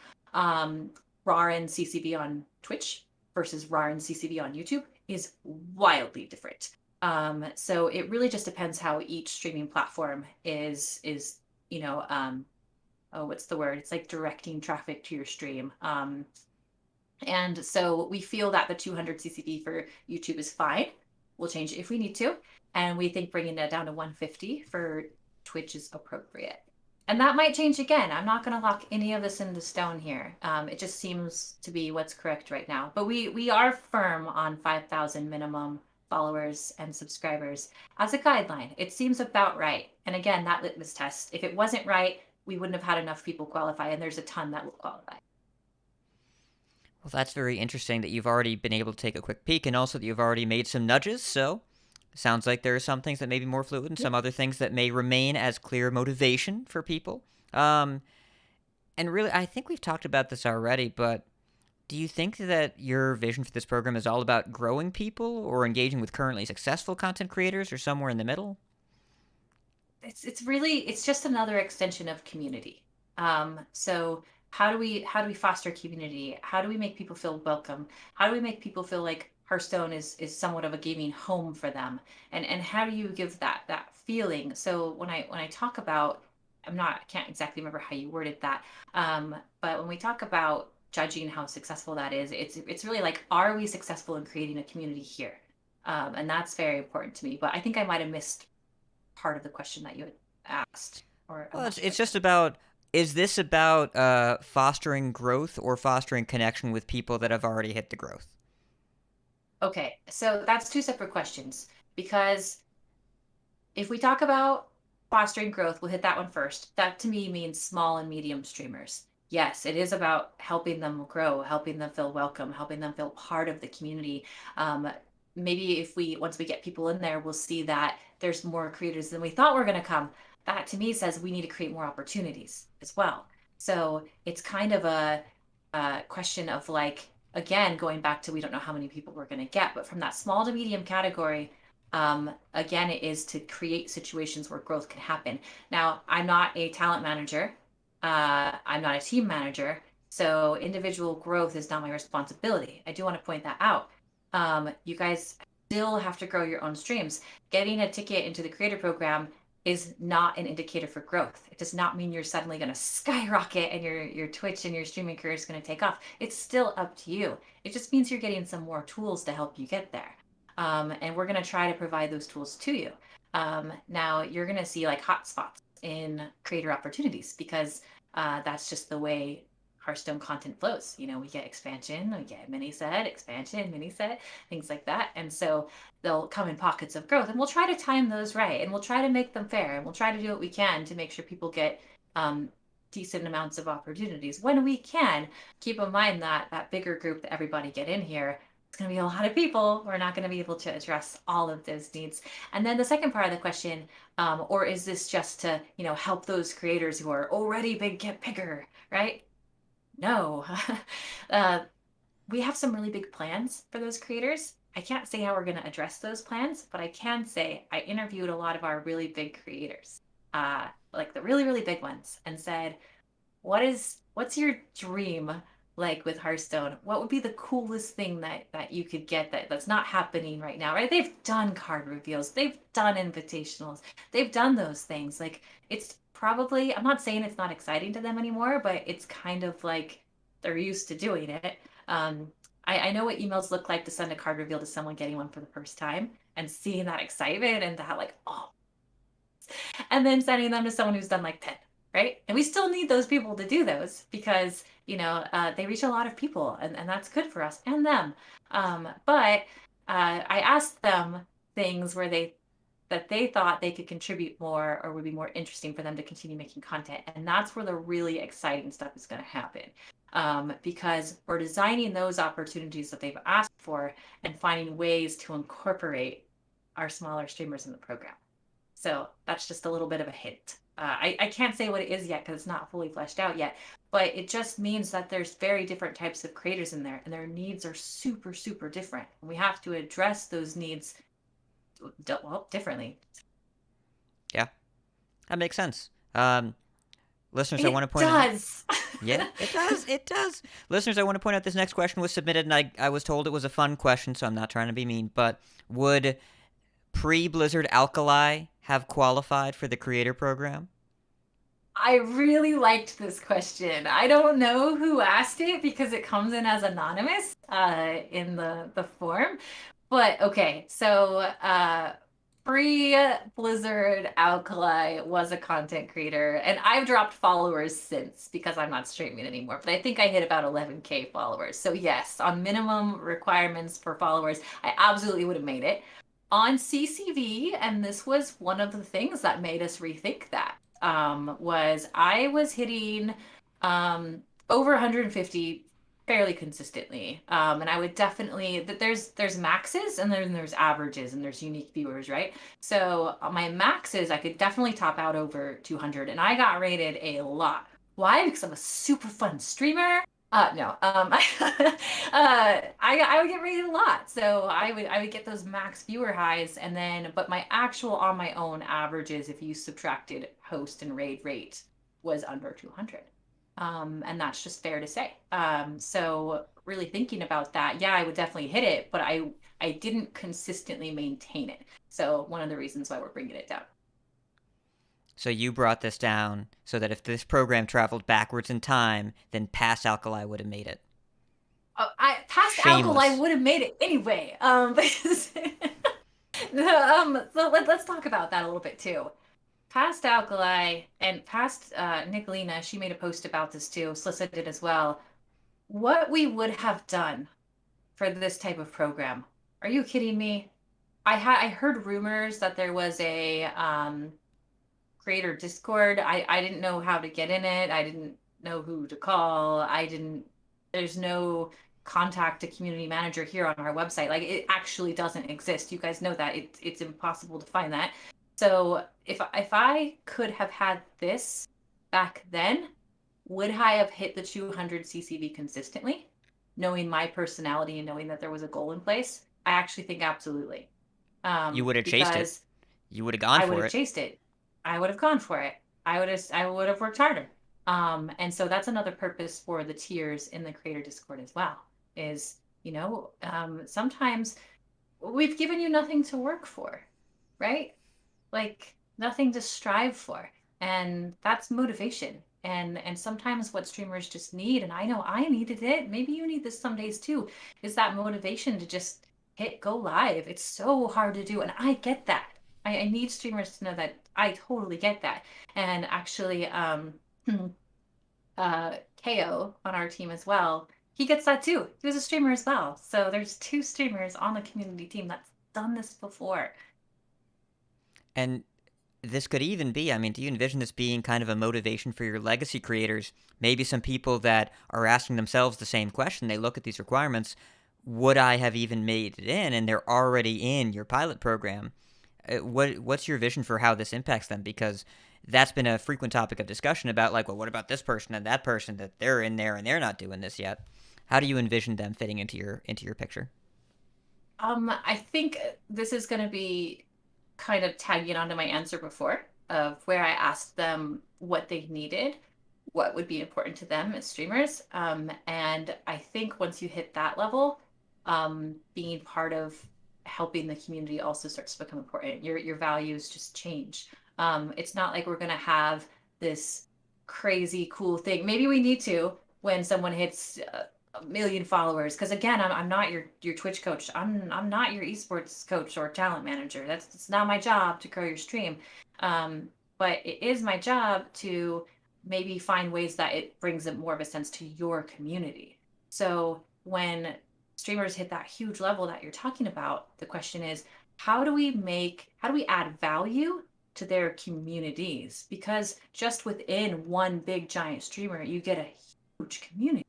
RAR and CCV on Twitch versus RAR and CCV on YouTube is wildly different. So it really just depends how each streaming platform is what's the word? It's like directing traffic to your stream. And so we feel that the 200 CCV for YouTube is fine. We'll change it if we need to. And we think bringing it down to 150 for Twitch is appropriate. And that might change again. I'm not going to lock any of this into stone here. It just seems to be what's correct right now. But we are firm on 5,000 minimum followers and subscribers as a guideline. It seems about right. And again, that litmus test, if it wasn't right, we wouldn't have had enough people qualify, and there's a ton that will qualify. Well, that's very interesting that you've already been able to take a quick peek and also that you've already made some nudges, so sounds like there are some things that may be more fluid and some other things that may remain as clear motivation for people. And really, I think we've talked about this already, but do you think that your vision for this program is all about growing people or engaging with currently successful content creators or somewhere in the middle? It's just another extension of community. So how do we foster community? How do we make people feel welcome? How do we make people feel like Hearthstone is somewhat of a gaming home for them? And how do you give that feeling? So when I talk about I can't exactly remember how you worded that. But when we talk about judging how successful that is, it's really like, are we successful in creating a community here? And that's very important to me. But I think I might have missed part of the question that you had asked, or I'm Well, not it's quite just sure. about, is this about fostering growth or fostering connection with people that have already hit the growth? Okay, so that's two separate questions because if we talk about fostering growth, we'll hit that one first. That to me means small and medium streamers. Yes, it is about helping them grow, helping them feel welcome, helping them feel part of the community. Um, Maybe if we, once we get people in there, we'll see that there's more creators than we thought were going to come. That to me says we need to create more opportunities as well. So it's kind of a question of like, again, going back to we don't know how many people we're going to get, but from that small to medium category, again, it is to create situations where growth can happen. Now, I'm not a talent manager. I'm not a team manager. So individual growth is not my responsibility. I do want to point that out. You guys still have to grow your own streams. Getting a ticket into the creator program is not an indicator for growth. It does not mean you're suddenly going to skyrocket and your Twitch and your streaming career is going to take off. It's still up to you. It just means you're getting some more tools to help you get there. And we're going to try to provide those tools to you. Now, you're going to see like hotspots in creator opportunities because that's just the way Hearthstone content flows. You know, we get expansion, we get mini set, expansion, mini set, things like that. And so they'll come in pockets of growth, and we'll try to time those right, and we'll try to make them fair, and we'll try to do what we can to make sure people get um, decent amounts of opportunities when we can. Keep in mind that that bigger group that everybody get in here, it's going to be a lot of people. We're not going to be able to address all of those needs. And then the second part of the question, or is this just to, you know, help those creators who are already big get bigger, right? No. uh, we have some really big plans for those creators. I can't say how we're going to address those plans, but I can say I interviewed a lot of our really big creators, like the really, really big ones, and said, what's your dream like with Hearthstone? What would be the coolest thing that you could get that's not happening right now, right? They've done card reveals, they've done invitationals, they've done those things. Like it's probably, I'm not saying it's not exciting to them anymore, but it's kind of like they're used to doing it. Um, I know what emails look like to send a card reveal to someone getting one for the first time and seeing that excitement and that like, oh, and then sending them to someone who's done like 10, right? And we still need those people to do those because, you know, they reach a lot of people and that's good for us and them. But I asked them things where that they thought they could contribute more or would be more interesting for them to continue making content. And that's where the really exciting stuff is going to happen. Because we're designing those opportunities that they've asked for and finding ways to incorporate our smaller streamers in the program. So that's just a little bit of a hint. I can't say what it is yet because it's not fully fleshed out yet, but it just means that there's very different types of creators in there and their needs are super, super different. And we have to address those needs, well, differently. Yeah, that makes sense. Listeners, I want It to point out. does. Yeah, it does. It does. Listeners, I want to point out this next question was submitted, and I was told it was a fun question, so I'm not trying to be mean. But would pre-Blizzard Alkali have qualified for the creator program? I really liked this question. I don't know who asked it because it comes in as anonymous in the form. But okay, so pre Blizzard Alkali was a content creator, and I've dropped followers since because I'm not streaming anymore. But I think I hit about 11K followers. So yes, on minimum requirements for followers, I absolutely would have made it on CCV, and this was one of the things that made us rethink that. Was I was hitting over 150 fairly consistently. And I would definitely that there's maxes and then there's averages and there's unique viewers, right? So my maxes I could definitely top out over 200, and I got rated a lot. Why? Because I'm a super fun streamer. No. I would get rated a lot, so I would get those max viewer highs, and then but my actual on my own averages, if you subtracted host and raid rate, was under 200. And that's just fair to say. So really thinking about that, yeah, I would definitely hit it, but I didn't consistently maintain it. So one of the reasons why we're bringing it down. So you brought this down so that if this program traveled backwards in time, then past Alkali would have made it. I past Alkali Shameless. would have made it anyway. Because so let's talk about that a little bit too. Past Alkali and past Nicolina, she made a post about this too. Slissa did as well. What we would have done for this type of program. Are you kidding me? I heard rumors that there was a creator Discord. I didn't know how to get in it. I didn't know who to call. I didn't there's no contact a community manager here on our website. Like it actually doesn't exist. You guys know that. It's impossible to find that. So if I could have had this back then, would I have hit the 200 CCV consistently, knowing my personality and knowing that there was a goal in place? I actually think absolutely. You would have chased it. Because You would have gone I would for have it. chased it. I would have gone for it. I would have worked harder. And so that's another purpose for the tiers in the creator Discord as well. Is sometimes we've given you nothing to work for, right? Like nothing to strive for, and that's motivation. And sometimes what streamers just need, and I know I needed it, maybe you need this some days too, is that motivation to just hit go live. It's so hard to do, and I get that. I need streamers to know that I totally get that. And actually KO on our team as well, he gets that too. He was a streamer as well, so there's two streamers on the community team that's done this before. And this could even be, I mean, do you envision this being kind of a motivation for your legacy creators? Maybe some people that are asking themselves the same question, they look at these requirements, would I have even made it in? And they're already in your pilot program. What's your vision for how this impacts them? Because that's been a frequent topic of discussion about, like, well, what about this person and that person that they're in there and they're not doing this yet? How do you envision them fitting into your picture? I think this is going to be kind of tagging onto my answer before of where I asked them what they needed, what would be important to them as streamers. And I think once you hit that level, being part of helping the community also starts to become important. Your values just change. It's not like we're going to have this crazy cool thing. Maybe we need to when someone hits a million followers. Because again, I'm not your Twitch coach. I'm not your esports coach or talent manager. It's not my job to grow your stream. But it is my job to maybe find ways that it brings it more of a sense to your community. So when streamers hit that huge level that you're talking about, the question is, how do we add value to their communities? Because just within one big giant streamer, you get a huge community.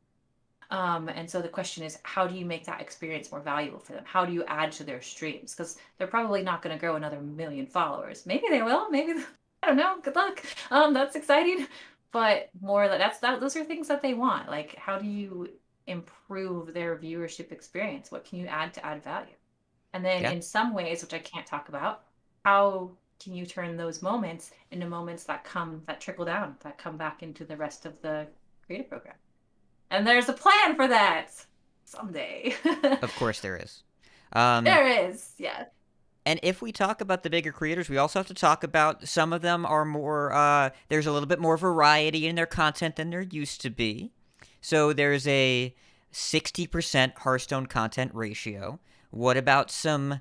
And so the question is, how do you make that experience more valuable for them? How do you add to their streams? Because they're probably not going to grow another million followers. Maybe they will. Maybe I don't know. Good luck. That's exciting. But more that those are things that they want. Like, how do you improve their viewership experience? What can you add to add value? And then Yeah. in some ways, which I can't talk about, how can you turn those moments into moments that trickle down, that come back into the rest of the creative program? And there's a plan for that someday. Of course there is. There is, yeah. And if we talk about the bigger creators, we also have to talk about some of them are more, there's a little bit more variety in their content than there used to be. So there's a 60% Hearthstone content ratio. What about some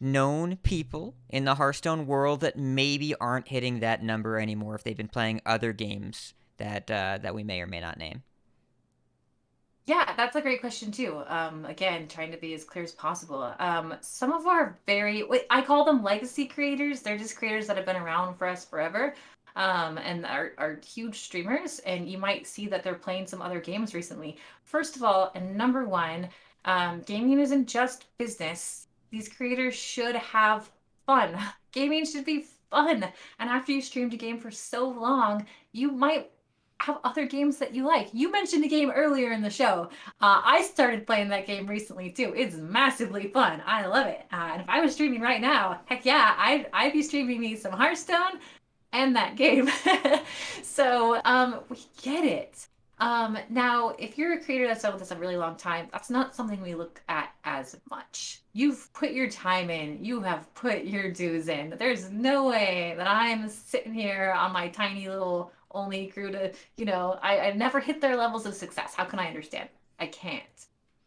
known people in the Hearthstone world that maybe aren't hitting that number anymore if they've been playing other games that we may or may not name? Yeah, that's a great question too. Again, trying to be as clear as possible. Some of our I call them legacy creators. They're just creators that have been around for us forever, and are huge streamers. And you might see that they're playing some other games recently. First of all, and number one, gaming isn't just business. These creators should have fun. Gaming should be fun. And after you streamed a game for so long, you might have other games that you like. You mentioned a game earlier in the show. I started playing that game recently too. It's massively fun. I love it. And if I was streaming right now, heck yeah, I'd be streaming me some Hearthstone and that game. So we get it. Now, if you're a creator that's done this a really long time, that's not something we look at as much. You've put your time in, you have put your dues in. There's no way that I'm sitting here on my tiny little only crew to, I never hit their levels of success. How can I understand? I can't.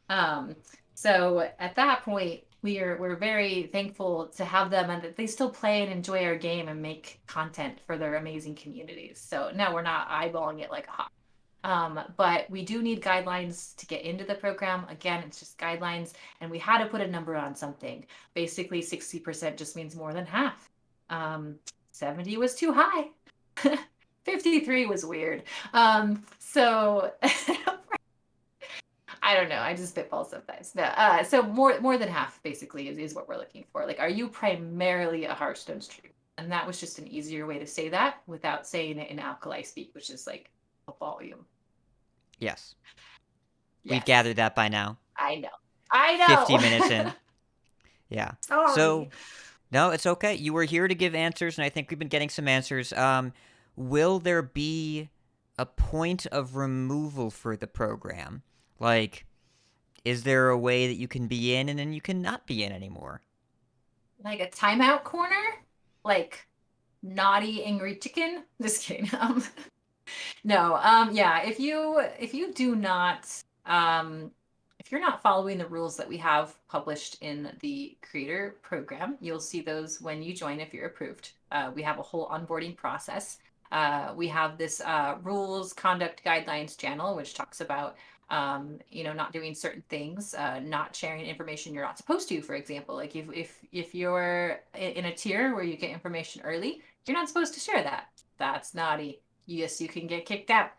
Um, so at that point, we're very thankful to have them and that they still play and enjoy our game and make content for their amazing communities. So no, we're not eyeballing it like a hawk. But we do need guidelines to get into the program. Again, it's just guidelines, and we had to put a number on something. Basically, 60% just means more than half. 70 was too high. 53 was weird. So I don't know. I just spitball sometimes. No, so more than half basically is what we're looking for. Like, are you primarily a Hearthstone streamer? And that was just an easier way to say that without saying it in Alkali speak, which is like a volume. Yes. We've Yes. gathered that by now. I know. I know. 50 minutes in. Yeah. Sorry. So, no, it's okay. You were here to give answers, and I think we've been getting some answers. Will there be a point of removal for the program? Like, is there a way that you can be in and then you can not be in anymore? Like a timeout corner? Like naughty angry chicken? Just kidding. No, yeah, if you do not if you're not following the rules that we have published in the creator program, you'll see those when you join if you're approved. We have a whole onboarding process. We have this rules conduct guidelines channel, which talks about not doing certain things, not sharing information you're not supposed to. For example, like if you're in a tier where you get information early, you're not supposed to share that. That's naughty. Yes, you can get kicked out.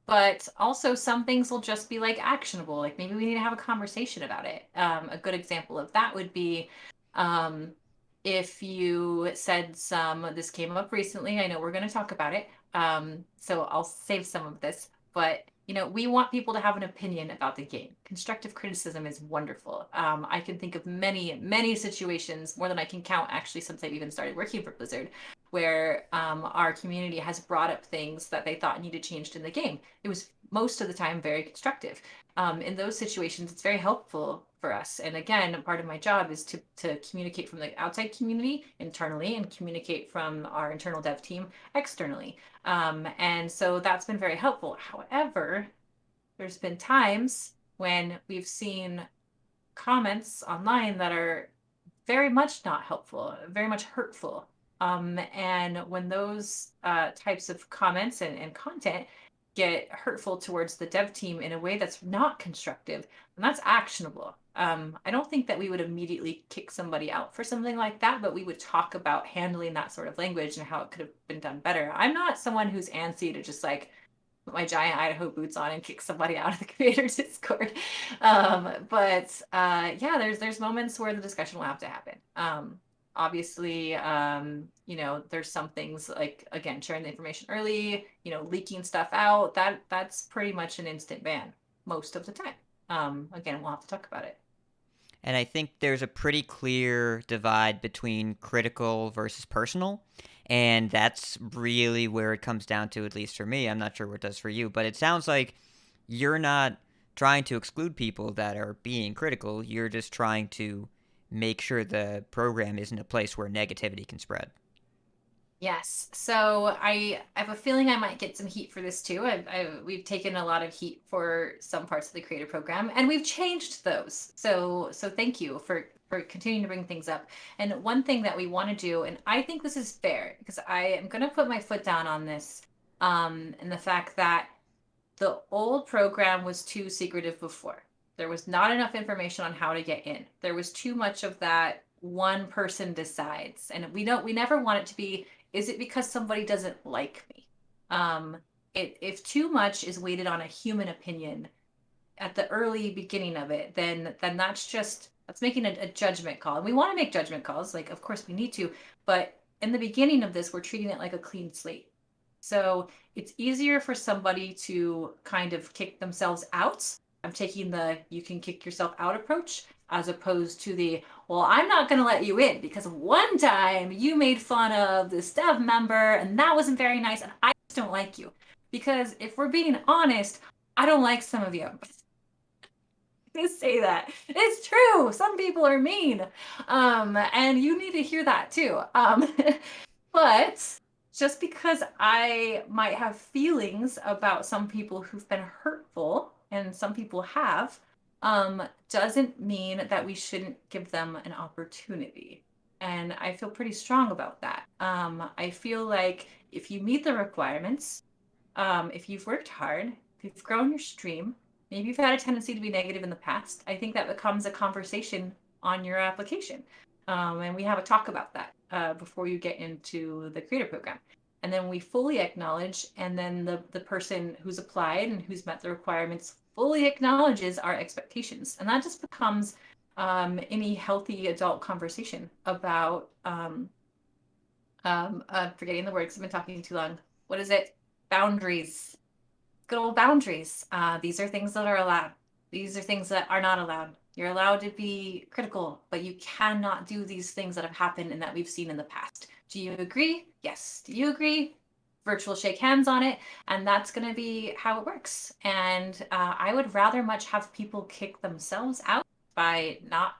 But also some things will just be like actionable. Like maybe we need to have a conversation about it. A good example of that would be if you said this came up recently. I know we're going to talk about it. So I'll save some of this. But we want people to have an opinion about the game. Constructive criticism is wonderful. I can think of many, many situations, more than I can count actually, since I've even started working for Blizzard, where our community has brought up things that they thought needed changed in the game. It was most of the time very constructive. In those situations, it's very helpful for us. And again, part of my job is to communicate from the outside community internally and communicate from our internal dev team externally. And so that's been very helpful. However, there's been times when we've seen comments online that are very much not helpful, very much hurtful. And when those types of comments and content get hurtful towards the dev team in a way that's not constructive, and that's actionable. I don't think that we would immediately kick somebody out for something like that, but we would talk about handling that sort of language and how it could have been done better. I'm not someone who's antsy to just like put my giant Idaho boots on and kick somebody out of the creator Discord. Yeah, there's moments where the discussion will have to happen. Obviously, there's some things like, again, sharing the information early, leaking stuff out, that's pretty much an instant ban most of the time. Again, we'll have to talk about it. And I think there's a pretty clear divide between critical versus personal. And that's really where it comes down to, at least for me. I'm not sure what it does for you, but it sounds like you're not trying to exclude people that are being critical. You're just trying to make sure the program isn't a place where negativity can spread. Yes. So I have a feeling I might get some heat for this too. We've taken a lot of heat for some parts of the creator program, and we've changed those. So thank you for continuing to bring things up. And one thing that we want to do, and I think this is fair, because I am going to put my foot down on this, and the fact that the old program was too secretive before. There was not enough information on how to get in. There was too much of that one person decides, and we never want it to be, is it because somebody doesn't like me? If too much is weighted on a human opinion at the early beginning of it, then that's making a judgment call. And we want to make judgment calls, like of course we need to, but in the beginning of this, we're treating it like a clean slate. So it's easier for somebody to kind of kick themselves out. I'm taking the you can kick yourself out approach, as opposed to the, well, I'm not going to let you in because one time you made fun of the staff member and that wasn't very nice. And I don't like you. Because if we're being honest, I don't like some of you. To say that. It's true. Some people are mean. And you need to hear that too. But just because I might have feelings about some people who've been hurtful, and some people have, doesn't mean that we shouldn't give them an opportunity. And I feel pretty strong about that. I feel like if you meet the requirements, if you've worked hard, if you've grown your stream, maybe you've had a tendency to be negative in the past, I think that becomes a conversation on your application. And we have a talk about that before you get into the creator program. And then we fully acknowledge, and then the person who's applied and who's met the requirements fully acknowledges our expectations. And that just becomes any healthy adult conversation about forgetting the word because I've been talking too long. What is it? Boundaries. Good old boundaries. These are things that are allowed. These are things that are not allowed. You're allowed to be critical, but you cannot do these things that have happened and that we've seen in the past. Do you agree? Yes. Do you agree? Virtual shake hands on it, and that's going to be how it works. And I would rather much have people kick themselves out by not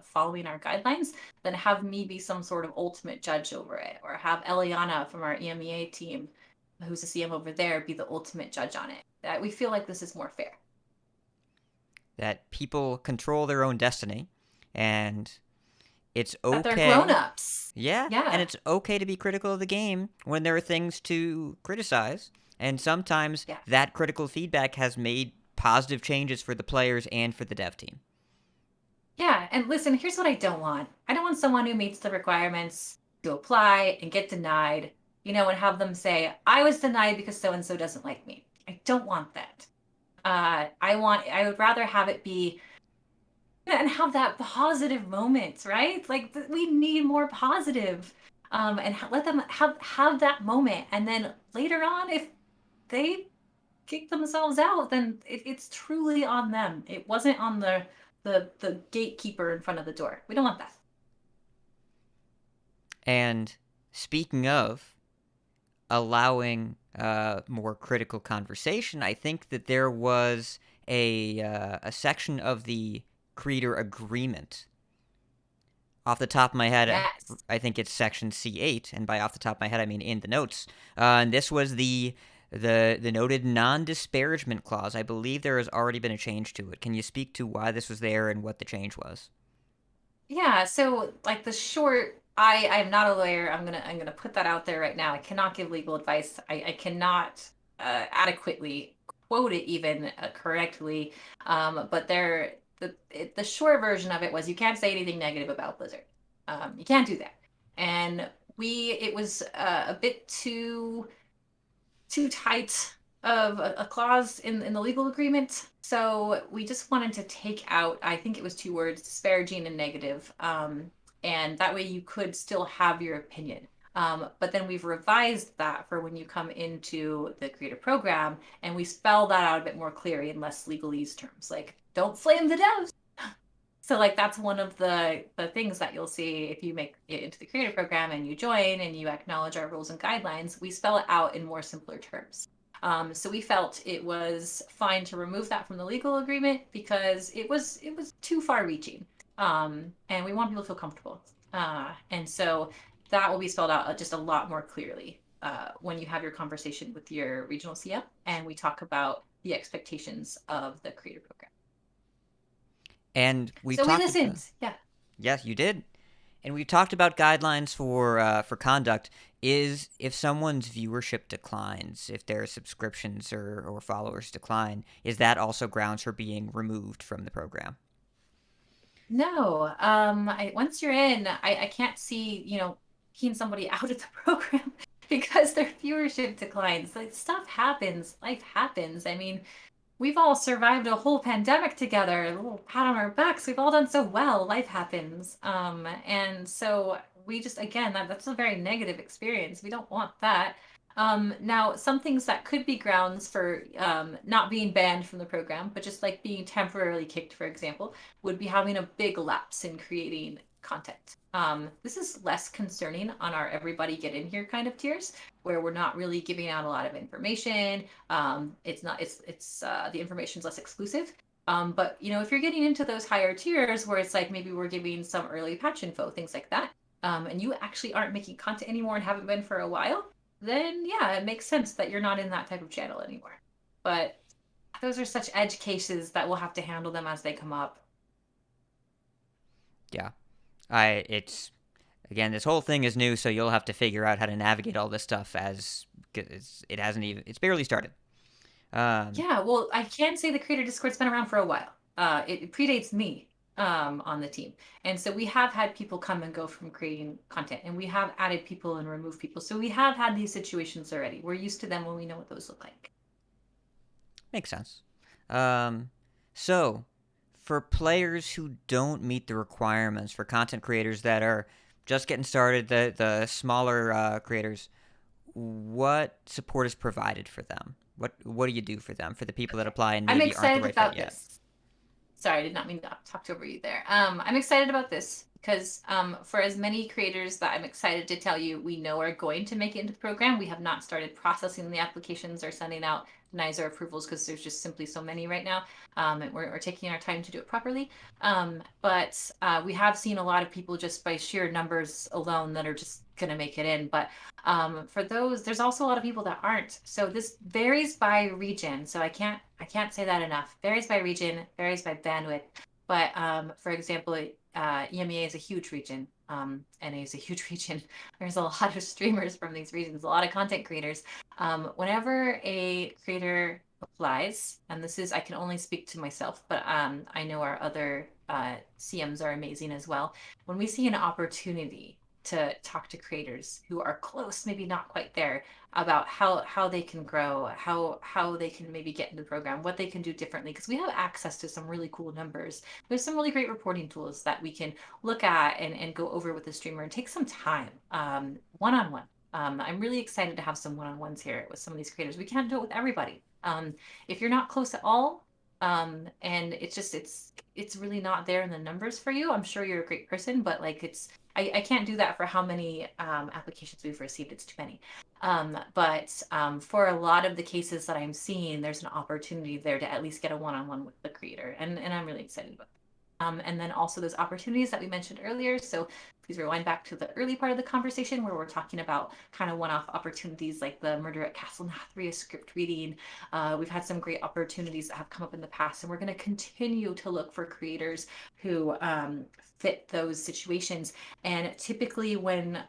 following our guidelines than have me be some sort of ultimate judge over it, or have Eliana from our EMEA team, who's a CM over there, be the ultimate judge on it. That we feel like this is more fair. That people control their own destiny, and it's okay. That they're grown-ups. Yeah, Yeah. and it's okay to be critical of the game when there are things to criticize. And sometimes that critical feedback has made positive changes for the players and for the dev team. Yeah, and listen, here's what I don't want. I don't want someone who meets the requirements to apply and get denied, and have them say, I was denied because so-and-so doesn't like me. I don't want that. I would rather have it be and have that positive moment, right? Like we need more positive, and let them have that moment. And then later on, if they kick themselves out, then it's truly on them. It wasn't on the gatekeeper in front of the door. We don't want that. And speaking of allowing more critical conversation, I think that there was a section of the creator agreement. Off the top of my head, yes. I think it's section C8, and by off the top of my head, I mean in the notes. And this was the noted non-disparagement clause. I believe there has already been a change to it. Can you speak to why this was there and what the change was? Yeah, so like the short, I'm not a lawyer. I'm gonna put that out there right now. I cannot give legal advice. I cannot adequately quote it even correctly. But the short version of it was you can't say anything negative about Blizzard. You can't do that. And it was a bit too tight of a clause in the legal agreement. So we just wanted to take out, I think it was 2 words, disparaging and negative. And that way you could still have your opinion. But then we've revised that for when you come into the creator program, and we spell that out a bit more clearly in less legalese terms, like don't flame the devs. So like that's one of the things that you'll see if you make it into the creator program and you join and you acknowledge our rules and guidelines. We spell it out in more simpler terms. So we felt it was fine to remove that from the legal agreement because it was too far reaching, and we want people to feel comfortable. And so that will be spelled out just a lot more clearly when you have your conversation with your regional CM and we talk about the expectations of the creator program. And we listened. Yeah. Yes, you did. And we talked about guidelines for conduct. Is if someone's viewership declines, if their subscriptions or followers decline, is that also grounds for being removed from the program? No. Once you're in, I can't see, keying somebody out of the program because their viewership declines. Like stuff happens, life happens. I mean, we've all survived a whole pandemic together. A little pat on our backs. We've all done so well. Life happens. And so we just, again, that's a very negative experience. We don't want that. Now, some things that could be grounds for not being banned from the program, but just like being temporarily kicked, for example, would be having a big lapse in creating content. This is less concerning on our everybody get in here kind of tiers, where we're not really giving out a lot of information. It's not it's the information's less exclusive. But if you're getting into those higher tiers where it's like maybe we're giving some early patch info, things like that, and you actually aren't making content anymore and haven't been for a while, then yeah, it makes sense that you're not in that type of channel anymore. But those are such edge cases that we'll have to handle them as they come up. Yeah. It's again, this whole thing is new, so you'll have to figure out how to navigate all this stuff as it hasn't even it's barely started. Yeah, well, I can say the Creator Discord's been around for a while. It predates me on the team. And so we have had people come and go from creating content, and we have added people and removed people. So we have had these situations already. We're used to them when we know what those look like. Makes sense. So, for players who don't meet the requirements, for content creators that are just getting started, the smaller creators, what support is provided for them? What do you do for them, for the people that apply and I'm maybe aren't the excited right about fit yet? this. Sorry, I did not mean to talk over you there. I'm excited about this because for as many creators that I'm excited to tell you we know are going to make it into the program, we have not started processing the applications or sending out denies or approvals because there's just simply so many right now. And we're taking our time to do it properly. But we have seen a lot of people just by sheer numbers alone that are just going to make it in. But for those, there's also a lot of people that aren't. So this varies by region. So I can't say that enough. Varies by region, varies by bandwidth. But for example, EMEA is a huge region. NA is a huge region. There's a lot of streamers from these regions, a lot of content creators. Whenever a creator applies, and this is, I can only speak to myself, but I know our other CMs are amazing as well. When we see an opportunity to talk to creators who are close, maybe not quite there, about how they can grow, how they can maybe get into the program, what they can do differently, because we have access to some really cool numbers. There's some really great reporting tools that we can look at and go over with the streamer and take some time one-on-one. I'm really excited to have some one-on-ones here with some of these creators. We can't do it with everybody. If you're not close at all, and it's really not there in the numbers for you, I'm sure you're a great person, but like I can't do that for how many applications we've received. It's too many. But for a lot of the cases that I'm seeing, there's an opportunity there to at least get a one-on-one with the creator, and I'm really excited about that. And then also those opportunities that we mentioned earlier. So please rewind back to the early part of the conversation where we're talking about kind of one-off opportunities like the Murder at Castle Nathria script reading. We've had some great opportunities that have come up in the past, and we're going to continue to look for creators who fit those situations. And typically when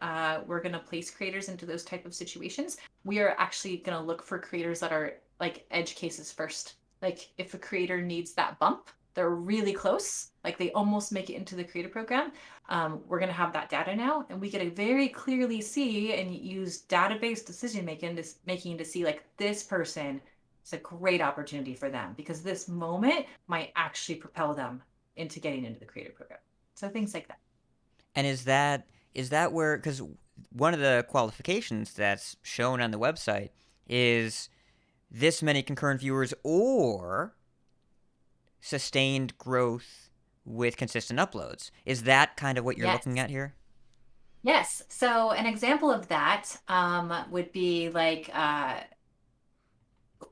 we're going to place creators into those type of situations, we are actually going to look for creators that are like edge cases first. Like if a creator needs that bump, they're really close, like they almost make it into the creator program. We're going to have that data now, and we get to very clearly see and use database decision making to see like this person is a great opportunity for them because this moment might actually propel them into getting into the creator program. So things like that. And is that where, because one of the qualifications that's shown on the website is this many concurrent viewers or sustained growth with consistent uploads. Is that kind of what you're looking at here? Yes. So an example of that would be like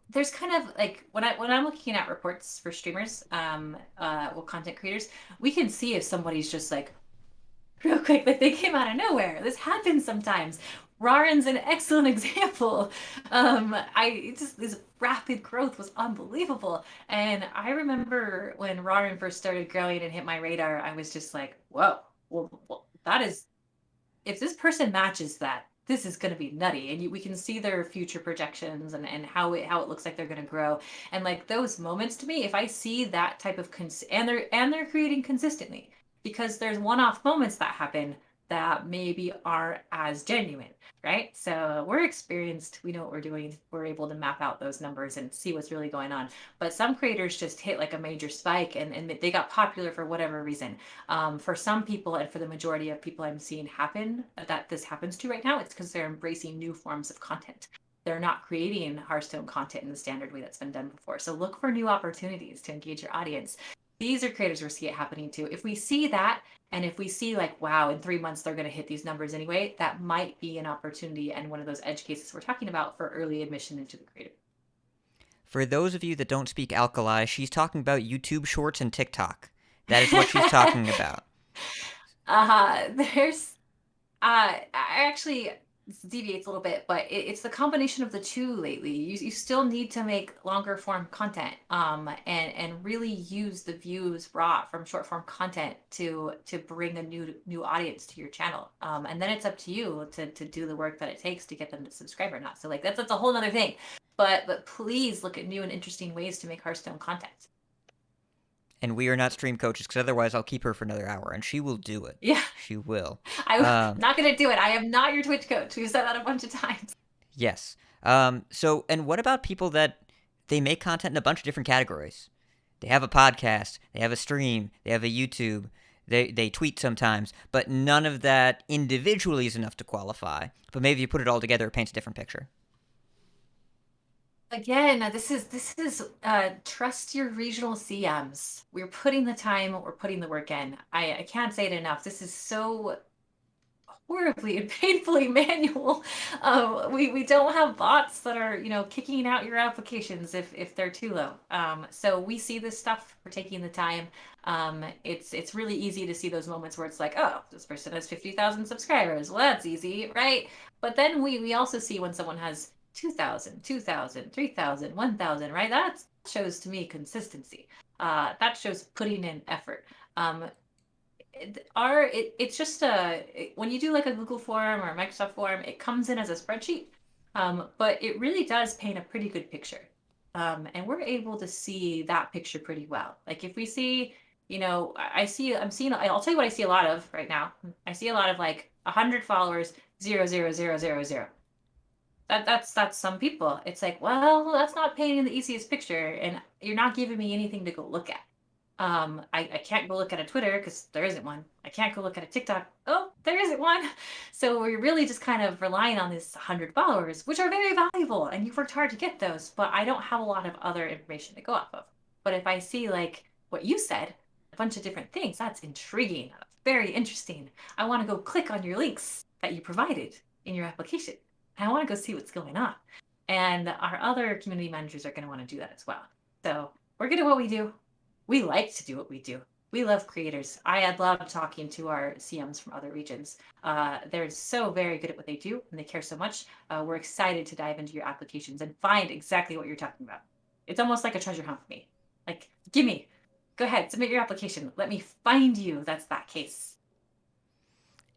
there's kind of like when I'm looking at reports for streamers, well, content creators, we can see if somebody's just like real quick, like they came out of nowhere. This happens sometimes. Raren's an excellent example. This rapid growth was unbelievable. And I remember when Raren first started growing and hit my radar, I was just like, whoa, well that is, if this person matches that, this is going to be nutty. And we can see their future projections and how it looks like they're going to grow. And like those moments to me, if I see that type of and they're creating consistently, because there's one-off moments that happen that maybe aren't as genuine, right? So we're experienced, we know what we're doing, we're able to map out those numbers and see what's really going on. But some creators just hit like a major spike and they got popular for whatever reason. For some people, and for the majority of people I'm seeing happen that this happens to right now, it's because they're embracing new forms of content. They're not creating Hearthstone content in the standard way that's been done before. So look for new opportunities to engage your audience. These are creators we see it happening to. If we see that And if we see like, wow, in 3 months they're going to hit these numbers anyway, that might be an opportunity and one of those edge cases we're talking about for early admission into the creative. For those of you that don't speak Alkali, she's talking about YouTube Shorts and TikTok. That is what she's talking about. There's I actually this deviates a little bit, but it's the combination of the two lately. You still need to make longer form content, and really use the views brought from short form content to bring a new audience to your channel. And then it's up to you to do the work that it takes to get them to subscribe or not. So like that's a whole other thing. But please look at new and interesting ways to make Hearthstone content. And we are not stream coaches, because otherwise I'll keep her for another hour, and she will do it. Yeah. She will. I'm not going to do it. I am not your Twitch coach. We've said that a bunch of times. Yes. So, and what about people that they make content in a bunch of different categories? They have a podcast, they have a stream, they have a YouTube, they tweet sometimes, but none of that individually is enough to qualify. But maybe you put it all together, it paints a different picture. Again, this is trust your regional CMs. We're putting the time, we're putting the work in. I can't say it enough. This is so horribly and painfully manual. We don't have bots that are, kicking out your applications if they're too low. So we see this stuff. We're taking the time. It's really easy to see those moments where it's like, oh, this person has 50,000 subscribers. Well, that's easy, right? But then we also see when someone has 2,000, 2,000, 3,000, 1,000, right? That shows to me consistency. That shows putting in effort. It's just when you do like a Google form or a Microsoft form, it comes in as a spreadsheet, but it really does paint a pretty good picture, and we're able to see that picture pretty well. Like if we see, I'm seeing, I'll tell you what I see a lot of right now. I see a lot of like 100 followers, 00000. That's some people. It's like, well, that's not painting the easiest picture, and you're not giving me anything to go look at. I can't go look at a Twitter because there isn't one. I can't go look at a TikTok. Oh, there isn't one. So we're really just kind of relying on these 100 followers, which are very valuable, and you've worked hard to get those, but I don't have a lot of other information to go off of. But if I see like what you said, a bunch of different things, that's intriguing, very interesting. I want to go click on your links that you provided in your application. I want to go see what's going on. And our other community managers are going to want to do that as well. So we're good at what we do. We like to do what we do. We love creators. I love talking to our CMs from other regions. They're so very good at what they do, and they care so much. We're excited to dive into your applications and find exactly what you're talking about. It's almost like a treasure hunt for me. Like, gimme, go ahead, submit your application. Let me find you. That's that case.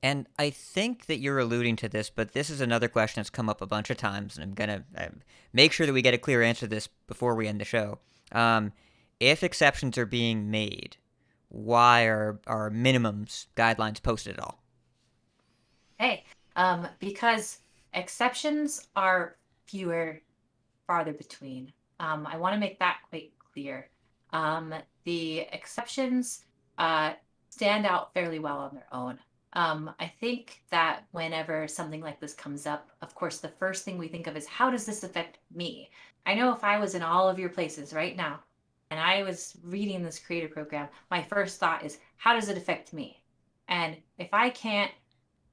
And I think that you're alluding to this, but this is another question that's come up a bunch of times, and I'm going to make sure that we get a clear answer to this before we end the show. If exceptions are being made, why are minimums guidelines posted at all? Hey, because exceptions are fewer, farther between. I want to make that quite clear. The exceptions stand out fairly well on their own. I think that whenever something like this comes up, of course, the first thing we think of is how does this affect me? I know if I was in all of your places right now, and I was reading this creator program, my first thought is, how does it affect me? And if I can't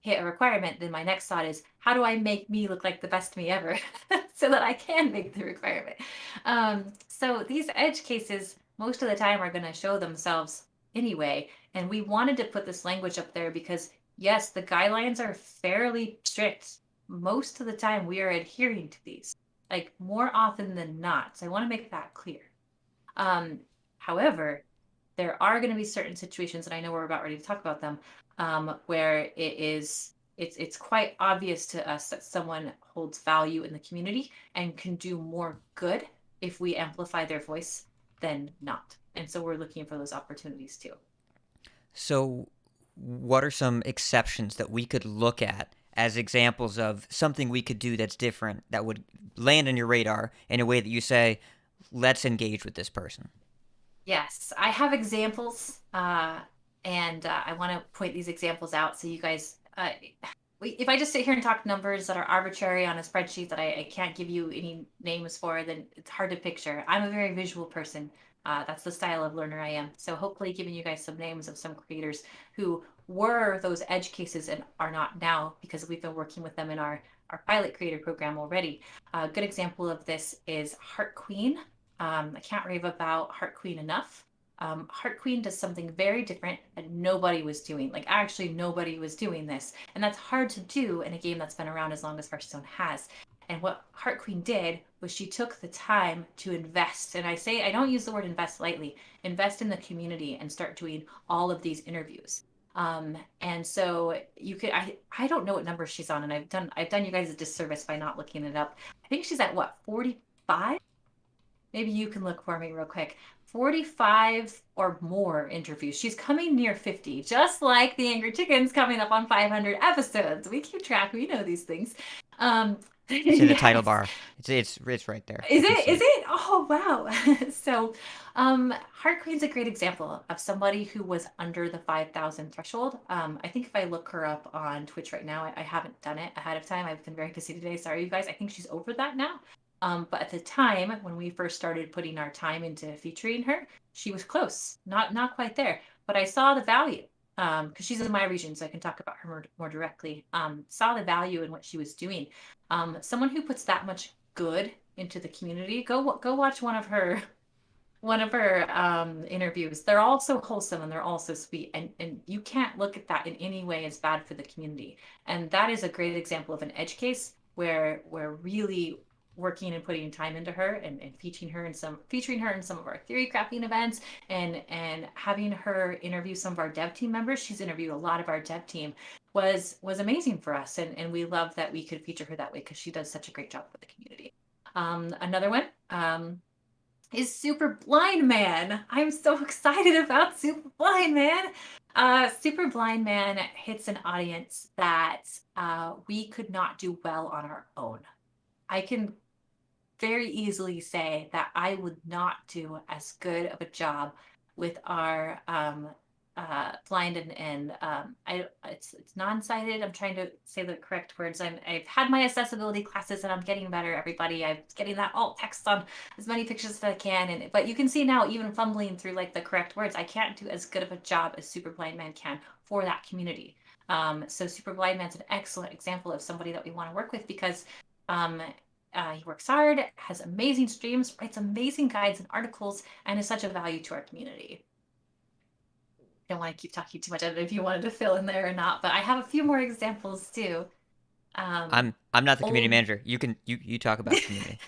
hit a requirement, then my next thought is, how do I make me look like the best me ever so that I can make the requirement? So these edge cases, most of the time, are going to show themselves anyway. And we wanted to put this language up there because, yes, the guidelines are fairly strict. Most of the time, we are adhering to these, like more often than not. So I want to make that clear. However, there are going to be certain situations, and I know we're about ready to talk about them, where it's quite obvious to us that someone holds value in the community and can do more good if we amplify their voice than not. And so we're looking for those opportunities too. So what are some exceptions that we could look at as examples of something we could do that's different, that would land on your radar in a way that you say, let's engage with this person? Yes, I have examples, and I want to point these examples out so you guys, if I just sit here and talk numbers that are arbitrary on a spreadsheet that I can't give you any names for, then it's hard to picture. I'm a very visual person. That's the style of learner I am. So hopefully giving you guys some names of some creators who were those edge cases and are not now because we've been working with them in our pilot creator program already. A good example of this is Heart Queen. I can't rave about Heart Queen enough. Heart Queen does something very different that nobody was doing. Like, actually, nobody was doing this. And that's hard to do in a game that's been around as long as Hearthstone has. And what Heart Queen did was she took the time to invest. And I don't use the word invest lightly, invest in the community and start doing all of these interviews. And so you could, I don't know what number she's on, and I've done you guys a disservice by not looking it up. I think she's at what, 45? Maybe you can look for me real quick. 45 or more interviews. She's coming near 50, just like the Angry Chicken's coming up on 500 episodes. We keep track. We know these things. It's in the title Yes. bar. It's right there. Is I can it? see Is it. it? Oh, wow. So, Heart Queen's a great example of somebody who was under the 5,000 threshold. I think if I look her up on Twitch right now, I haven't done it ahead of time. I've been very busy today. Sorry, you guys. I think she's over that now. But at the time when we first started putting our time into featuring her, she was close, not quite there. But I saw the value because she's in my region, so I can talk about her more directly. Saw the value in what she was doing. Someone who puts that much good into the community, go watch one of her interviews. They're all so wholesome and they're all so sweet, and you can't look at that in any way as bad for the community. And that is a great example of an edge case where we're really working and putting time into her and featuring her in some of our theory crafting events and having her interview some of our dev team members. She's interviewed a lot of our dev team, was amazing for us, and we love that we could feature her that way because she does such a great job for the community. Another one is Super Blind Man. I'm so excited about Super Blind Man. Super Blind Man hits an audience that we could not do well on our own. I can very easily say that I would not do as good of a job with our blind and it's non-sighted. I'm trying to say the correct words. I've had my accessibility classes and I'm getting better, everybody. I'm getting that alt text on as many pictures as I can, and but you can see now, even fumbling through like the correct words, I can't do as good of a job as Super Blind Man can for that community. So Super Blind Man's an excellent example of somebody that we want to work with because he works hard, has amazing streams, writes amazing guides and articles, and is such a value to our community. I don't want to keep talking too much. I don't know if you wanted to fill in there or not, but I have a few more examples too. I'm not the community Old manager. You talk about the community.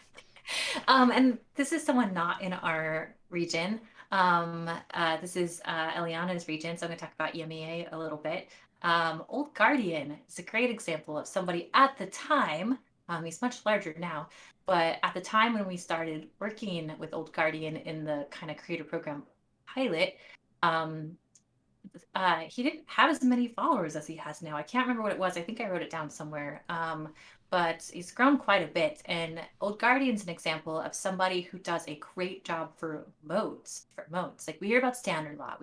and this is someone not in our region. This is Eliana's region, so I'm going to talk about EMEA a little bit. Old Guardian is a great example of somebody at the time. He's much larger now, but at the time when we started working with Old Guardian in the kind of creator program pilot, um, he didn't have as many followers as he has now. I can't remember what it was. I think I wrote it down somewhere. But he's grown quite a bit. And Old Guardian's an example of somebody who does a great job for modes. Like we hear about standard a lot.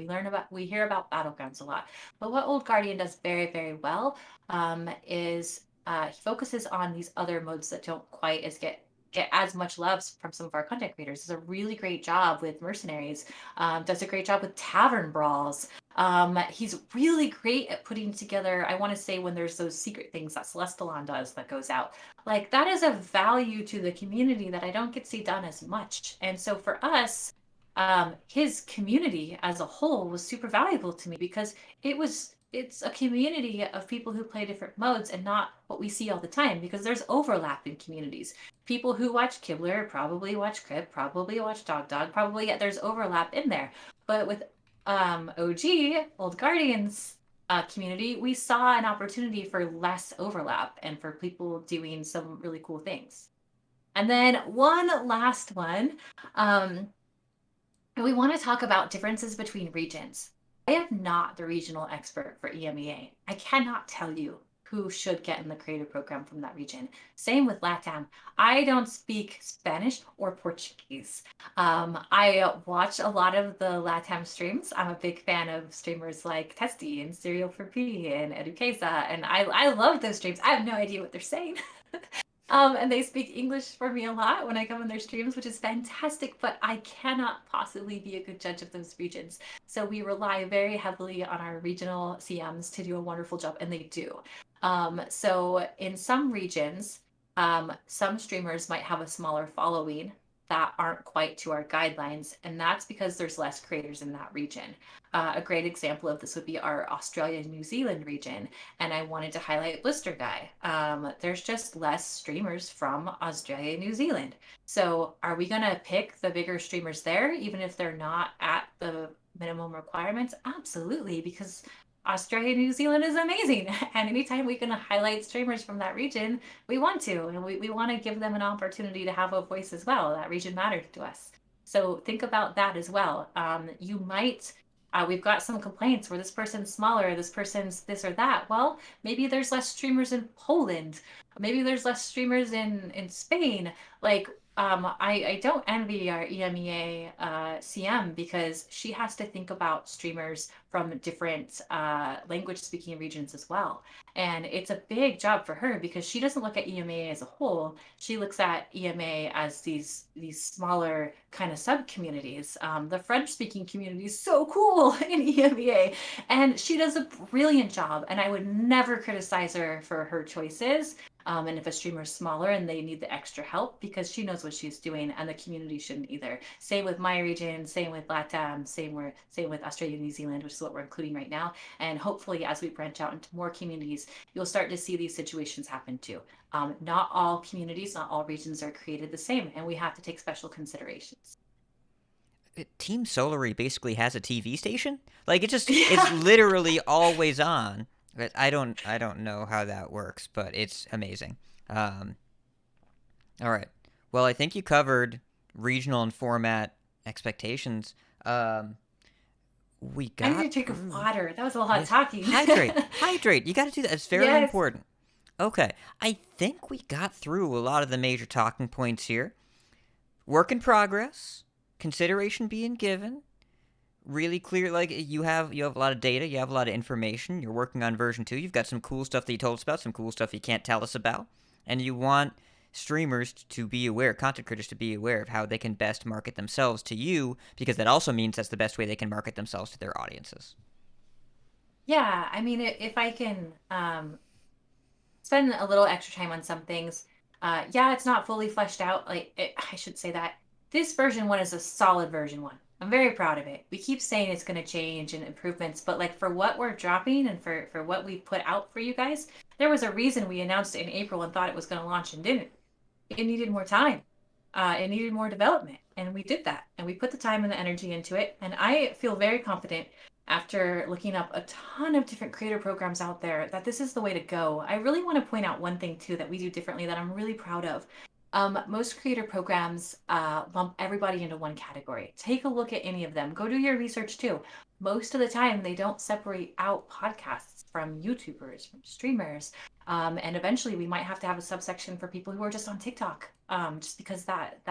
We hear about battlegrounds a lot. But what Old Guardian does very, very well is he focuses on these other modes that don't quite get as much love from some of our content creators. Does a really great job with mercenaries. Does a great job with tavern brawls. He's really great at putting together, I want to say, when there's those secret things that Celestalon does that goes out. Like, that is a value to the community that I don't get to see done as much. And so for us, his community as a whole was super valuable to me because it's a community of people who play different modes and not what we see all the time because there's overlap in communities. People who watch Kibler probably watch Crip, probably watch Dog, probably, yeah, there's overlap in there. But with OG, Old Guardians community, we saw an opportunity for less overlap and for people doing some really cool things. And then one last one, we want to talk about differences between regions. I am not the regional expert for EMEA. I cannot tell you who should get in the creator program from that region. Same with LATAM. I don't speak Spanish or Portuguese. I watch a lot of the LATAM streams. I'm a big fan of streamers like Testy and Serial for P and Eduquesa, and I love those streams. I have no idea what they're saying. And they speak English for me a lot when I come in their streams, which is fantastic, but I cannot possibly be a good judge of those regions. So we rely very heavily on our regional CMs to do a wonderful job, and they do. So in some regions, some streamers might have a smaller following that aren't quite to our guidelines, and that's because there's less creators in that region. A great example of this would be our Australia New Zealand region, and I wanted to highlight Blister Guy. There's just less streamers from Australia, New Zealand. So are we gonna pick the bigger streamers there, even if they're not at the minimum requirements? Absolutely, because Australia, New Zealand is amazing. And anytime we can highlight streamers from that region, we want to. And we want to give them an opportunity to have a voice as well. That region matters to us. So think about that as well. You might we've got some complaints where this person's smaller, this person's this or that. Well, maybe there's less streamers in Poland. Maybe there's less streamers in Spain. Like, I don't envy our EMEA CM because she has to think about streamers from different language speaking regions as well. And it's a big job for her because she doesn't look at EMEA as a whole. She looks at EMA as these smaller kind of sub communities. The French speaking community is so cool in EMEA, and she does a brilliant job. And I would never criticize her for her choices. And if a streamer is smaller and they need the extra help, because she knows what she's doing, and the community shouldn't either. Same with my region, same with LATAM, same with Australia, New Zealand, which is what we're including right now. And hopefully, as we branch out into more communities, you'll start to see these situations happen too. Not all communities, not all regions are created the same, and we have to take special considerations. Team Solary basically has a TV station. Like it's Yeah. literally always on. But I don't know how that works, but it's amazing. Um, all right. Well, I think you covered regional and format expectations. We I need to got drink of through. water. That was a lot of Yes. talking. Hydrate. You got to do that. It's very Yes. important. Okay. I think we got through a lot of the major talking points here. Work in progress. Consideration being given. Really clear, like you have a lot of data, you have a lot of information, you're working on version 2, you've got some cool stuff that you told us about, some cool stuff you can't tell us about, and you want streamers to be aware, content creators to be aware of how they can best market themselves to you, because that also means that's the best way they can market themselves to their audiences. Yeah, I mean, if I can spend a little extra time on some things, yeah, it's not fully fleshed out. I should say that this version one is a solid version one. I'm very proud of it. We keep saying it's going to change and improvements, but like for what we're dropping and for what we put out for you guys, there was a reason we announced it in April and thought it was going to launch and didn't. It needed more time. It needed more development, and we did that, and we put the time and the energy into it. And I feel very confident after looking up a ton of different creator programs out there that this is the way to go. I really want to point out one thing too that we do differently that I'm really proud of. Most creator programs lump everybody into one category. Take a look at any of them. Go do your research too. Most of the time, they don't separate out podcasts from YouTubers, from streamers. And eventually, we might have to have a subsection for people who are just on TikTok, just because that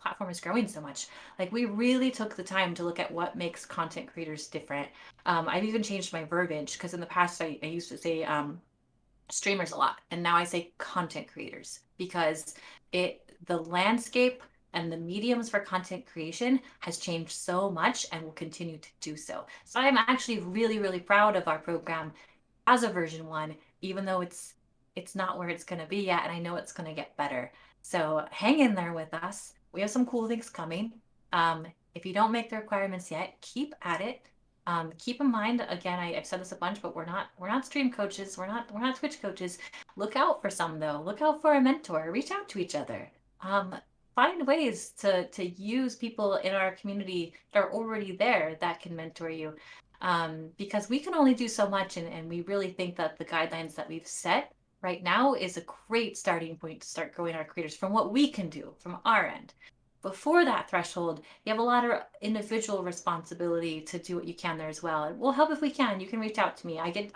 platform is growing so much. Like we really took the time to look at what makes content creators different. I've even changed my verbiage because in the past I used to say streamers a lot, and now I say content creators because the landscape and the mediums for content creation has changed so much and will continue to do so. So I'm actually really, really proud of our program as a version one, even though it's not where it's going to be yet, and I know it's going to get better. So hang in there with us. We have some cool things coming. If you don't make the requirements yet, keep at it. Keep in mind, again, I've said this a bunch, but we're not stream coaches. We're not Twitch coaches. Look out for some though. Look out for a mentor. Reach out to each other. Um, Find ways to use people in our community that are already there that can mentor you, because we can only do so much, and we really think that the guidelines that we've set right now is a great starting point to start growing our creators from what we can do from our end. Before that threshold, you have a lot of individual responsibility to do what you can there as well. And we'll help if we can. You can reach out to me. I get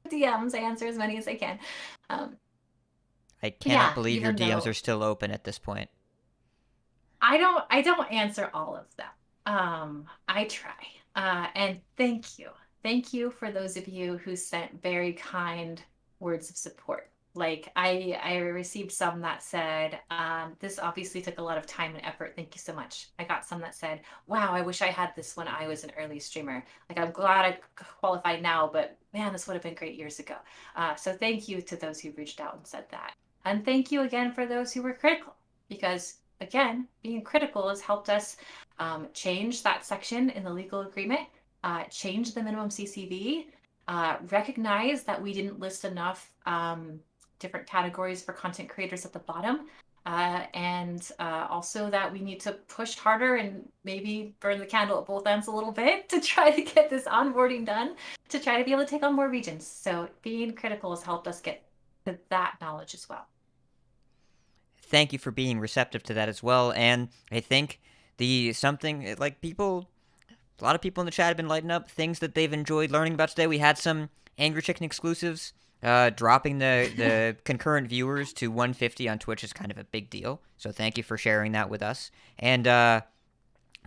DMs. I answer as many as I can. Um, I cannot yeah, believe your even DMs though are still open at this point. I don't answer all of them. I try. And thank you. Thank you for those of you who sent very kind words of support. Like I received some that said, this obviously took a lot of time and effort. Thank you so much. I got some that said, wow, I wish I had this when I was an early streamer. Like I'm glad I qualified now, but man, this would have been great years ago. So thank you to those who reached out and said that. And thank you again for those who were critical, because again, being critical has helped us change that section in the legal agreement, change the minimum CCV, recognize that we didn't list enough different categories for content creators at the bottom. And also that we need to push harder and maybe burn the candle at both ends a little bit to try to get this onboarding done, to try to be able to take on more regions. So being critical has helped us get to that knowledge as well. Thank you for being receptive to that as well. And I think something like a lot of people in the chat have been lighting up things that they've enjoyed learning about today. We had some Angry Chicken exclusives. Dropping the concurrent viewers to 150 on Twitch is kind of a big deal. So thank you for sharing that with us. And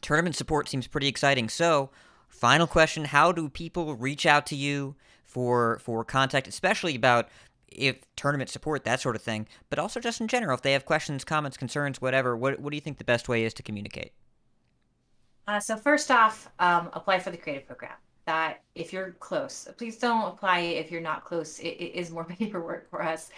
tournament support seems pretty exciting. So final question, how do people reach out to you for contact, especially about if tournament support, that sort of thing, but also just in general, if they have questions, comments, concerns, whatever, what do you think the best way is to communicate? So first off, apply for the creative program. That if you're close, please don't apply if you're not close. It is more paperwork for us.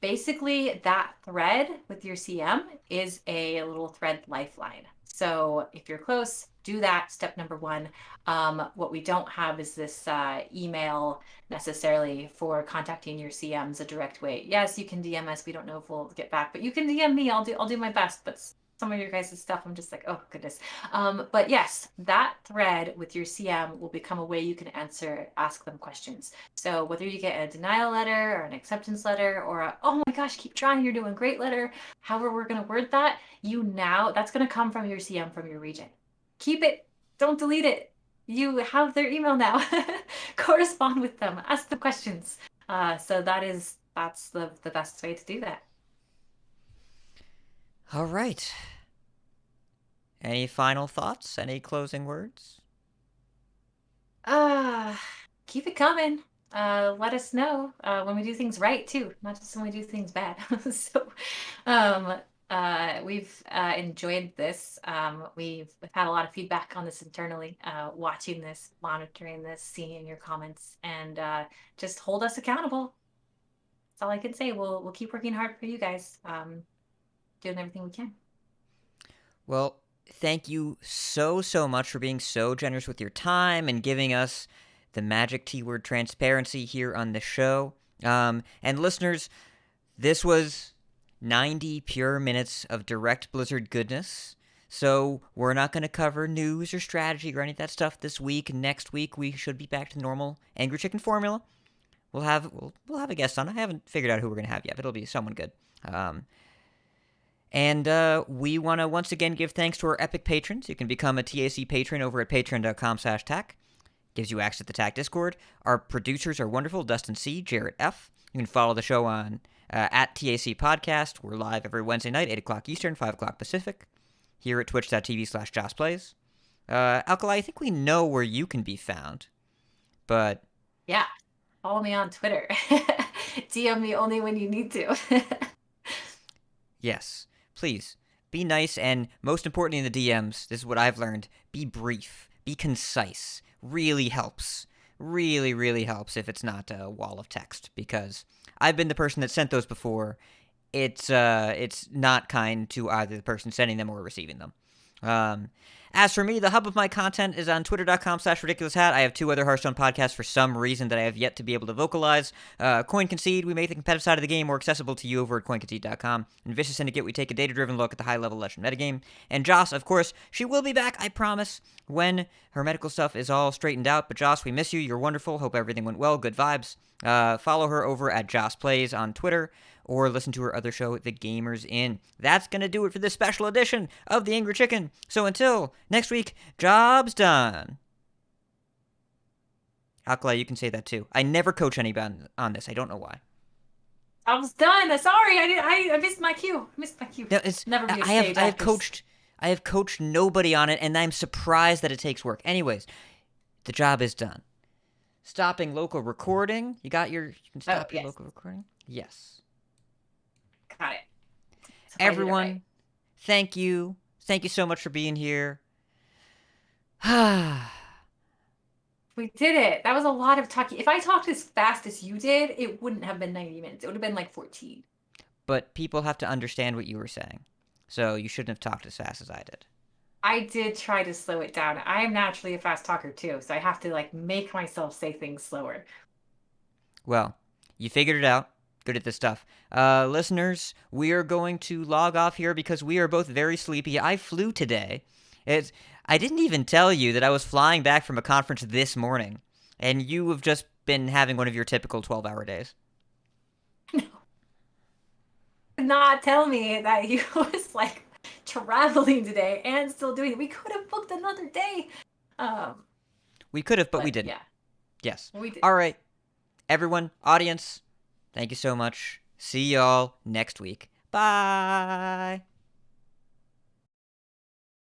Basically, that thread with your CM is a little thread lifeline. So if you're close, do that. Step number one. What we don't have is this email necessarily for contacting your CMs a direct way. Yes, you can DM us. We don't know if we'll get back, but you can DM me. I'll do my best. But some of your guys' stuff, I'm just like, oh goodness. But yes, that thread with your CM will become a way you can ask them questions. So whether you get a denial letter or an acceptance letter or a, oh my gosh, keep trying, you're doing great letter, however we're going to word that, that's going to come from your CM from your region. Keep it, don't delete it. You have their email now. Correspond with them, ask them questions. So that's the best way to do that. All right. Any final thoughts? Any closing words? Keep it coming. Let us know when we do things right too, not just when we do things bad. So, we've enjoyed this. We've had a lot of feedback on this internally, watching this, monitoring this, seeing your comments, and just hold us accountable. That's all I can say. We'll keep working hard for you guys. Doing everything we can. Well, thank you so much for being so generous with your time and giving us the magic T-word transparency here on the show. And listeners, this was 90 pure minutes of direct Blizzard goodness. So we're not going to cover news or strategy or any of that stuff this week. Next week we should be back to normal Angry Chicken formula. We'll have a guest on. I haven't figured out who we're going to have yet, but it'll be someone good. And we want to once again give thanks to our epic patrons. You can become a TAC patron over at patreon.com/TAC. Gives you access to the TAC Discord. Our producers are wonderful, Dustin C., Jarrett F. You can follow the show on at TAC Podcast. We're live every Wednesday night, 8 o'clock Eastern, 5 o'clock Pacific, here at twitch.tv/JossPlays. Alkali, I think we know where you can be found, but... Yeah, follow me on Twitter. DM me only when you need to. Yes. Please, be nice, and most importantly in the DMs, this is what I've learned, be brief, be concise. Really helps. Really helps if it's not a wall of text, because I've been the person that sent those before. It's not kind to either the person sending them or receiving them. As for me, the hub of my content is on twitter.com/ridiculoushat. I have 2 other Hearthstone podcasts for some reason that I have yet to be able to vocalize. Coin Concede, we make the competitive side of the game more accessible to you over at coinconcede.com. And Vicious Syndicate, we take a data-driven look at the high-level Legend metagame. And Joss, of course, she will be back, I promise, when her medical stuff is all straightened out. But Joss, we miss you. You're wonderful. Hope everything went well. Good vibes. Follow her over at Joss Plays on Twitter, or listen to her other show, The Gamers Inn. That's going to do it for this special edition of The Angry Chicken. So until next week, job's done. Alkali, you can say that too. I never coach anybody on this. I don't know why. Job's done. Sorry, I missed my cue. No, Never be a I stage have coached nobody on it, and I'm surprised that it takes work. Anyways, the job is done. Stopping local recording. You can stop your local recording? Yes. Got it. So if I did it Everyone, right. thank you. Thank you so much for being here. We did it. That was a lot of talking. If I talked as fast as you did, it wouldn't have been 90 minutes. It would have been like 14. But people have to understand what you were saying. So you shouldn't have talked as fast as I did. I did try to slow it down. I am naturally a fast talker too, so I have to like make myself say things slower. Well, you figured it out. Good at this stuff. Listeners, we are going to log off here because we are both very sleepy. I flew today. I didn't even tell you that I was flying back from a conference this morning, and you have just been having one of your typical 12-hour days. Not tell me that he was like traveling today and still doing it. We could have booked another day. We could have, but we But didn't. yeah, Yes. we did. All right. Everyone, audience, thank you so much. See y'all next week. Bye.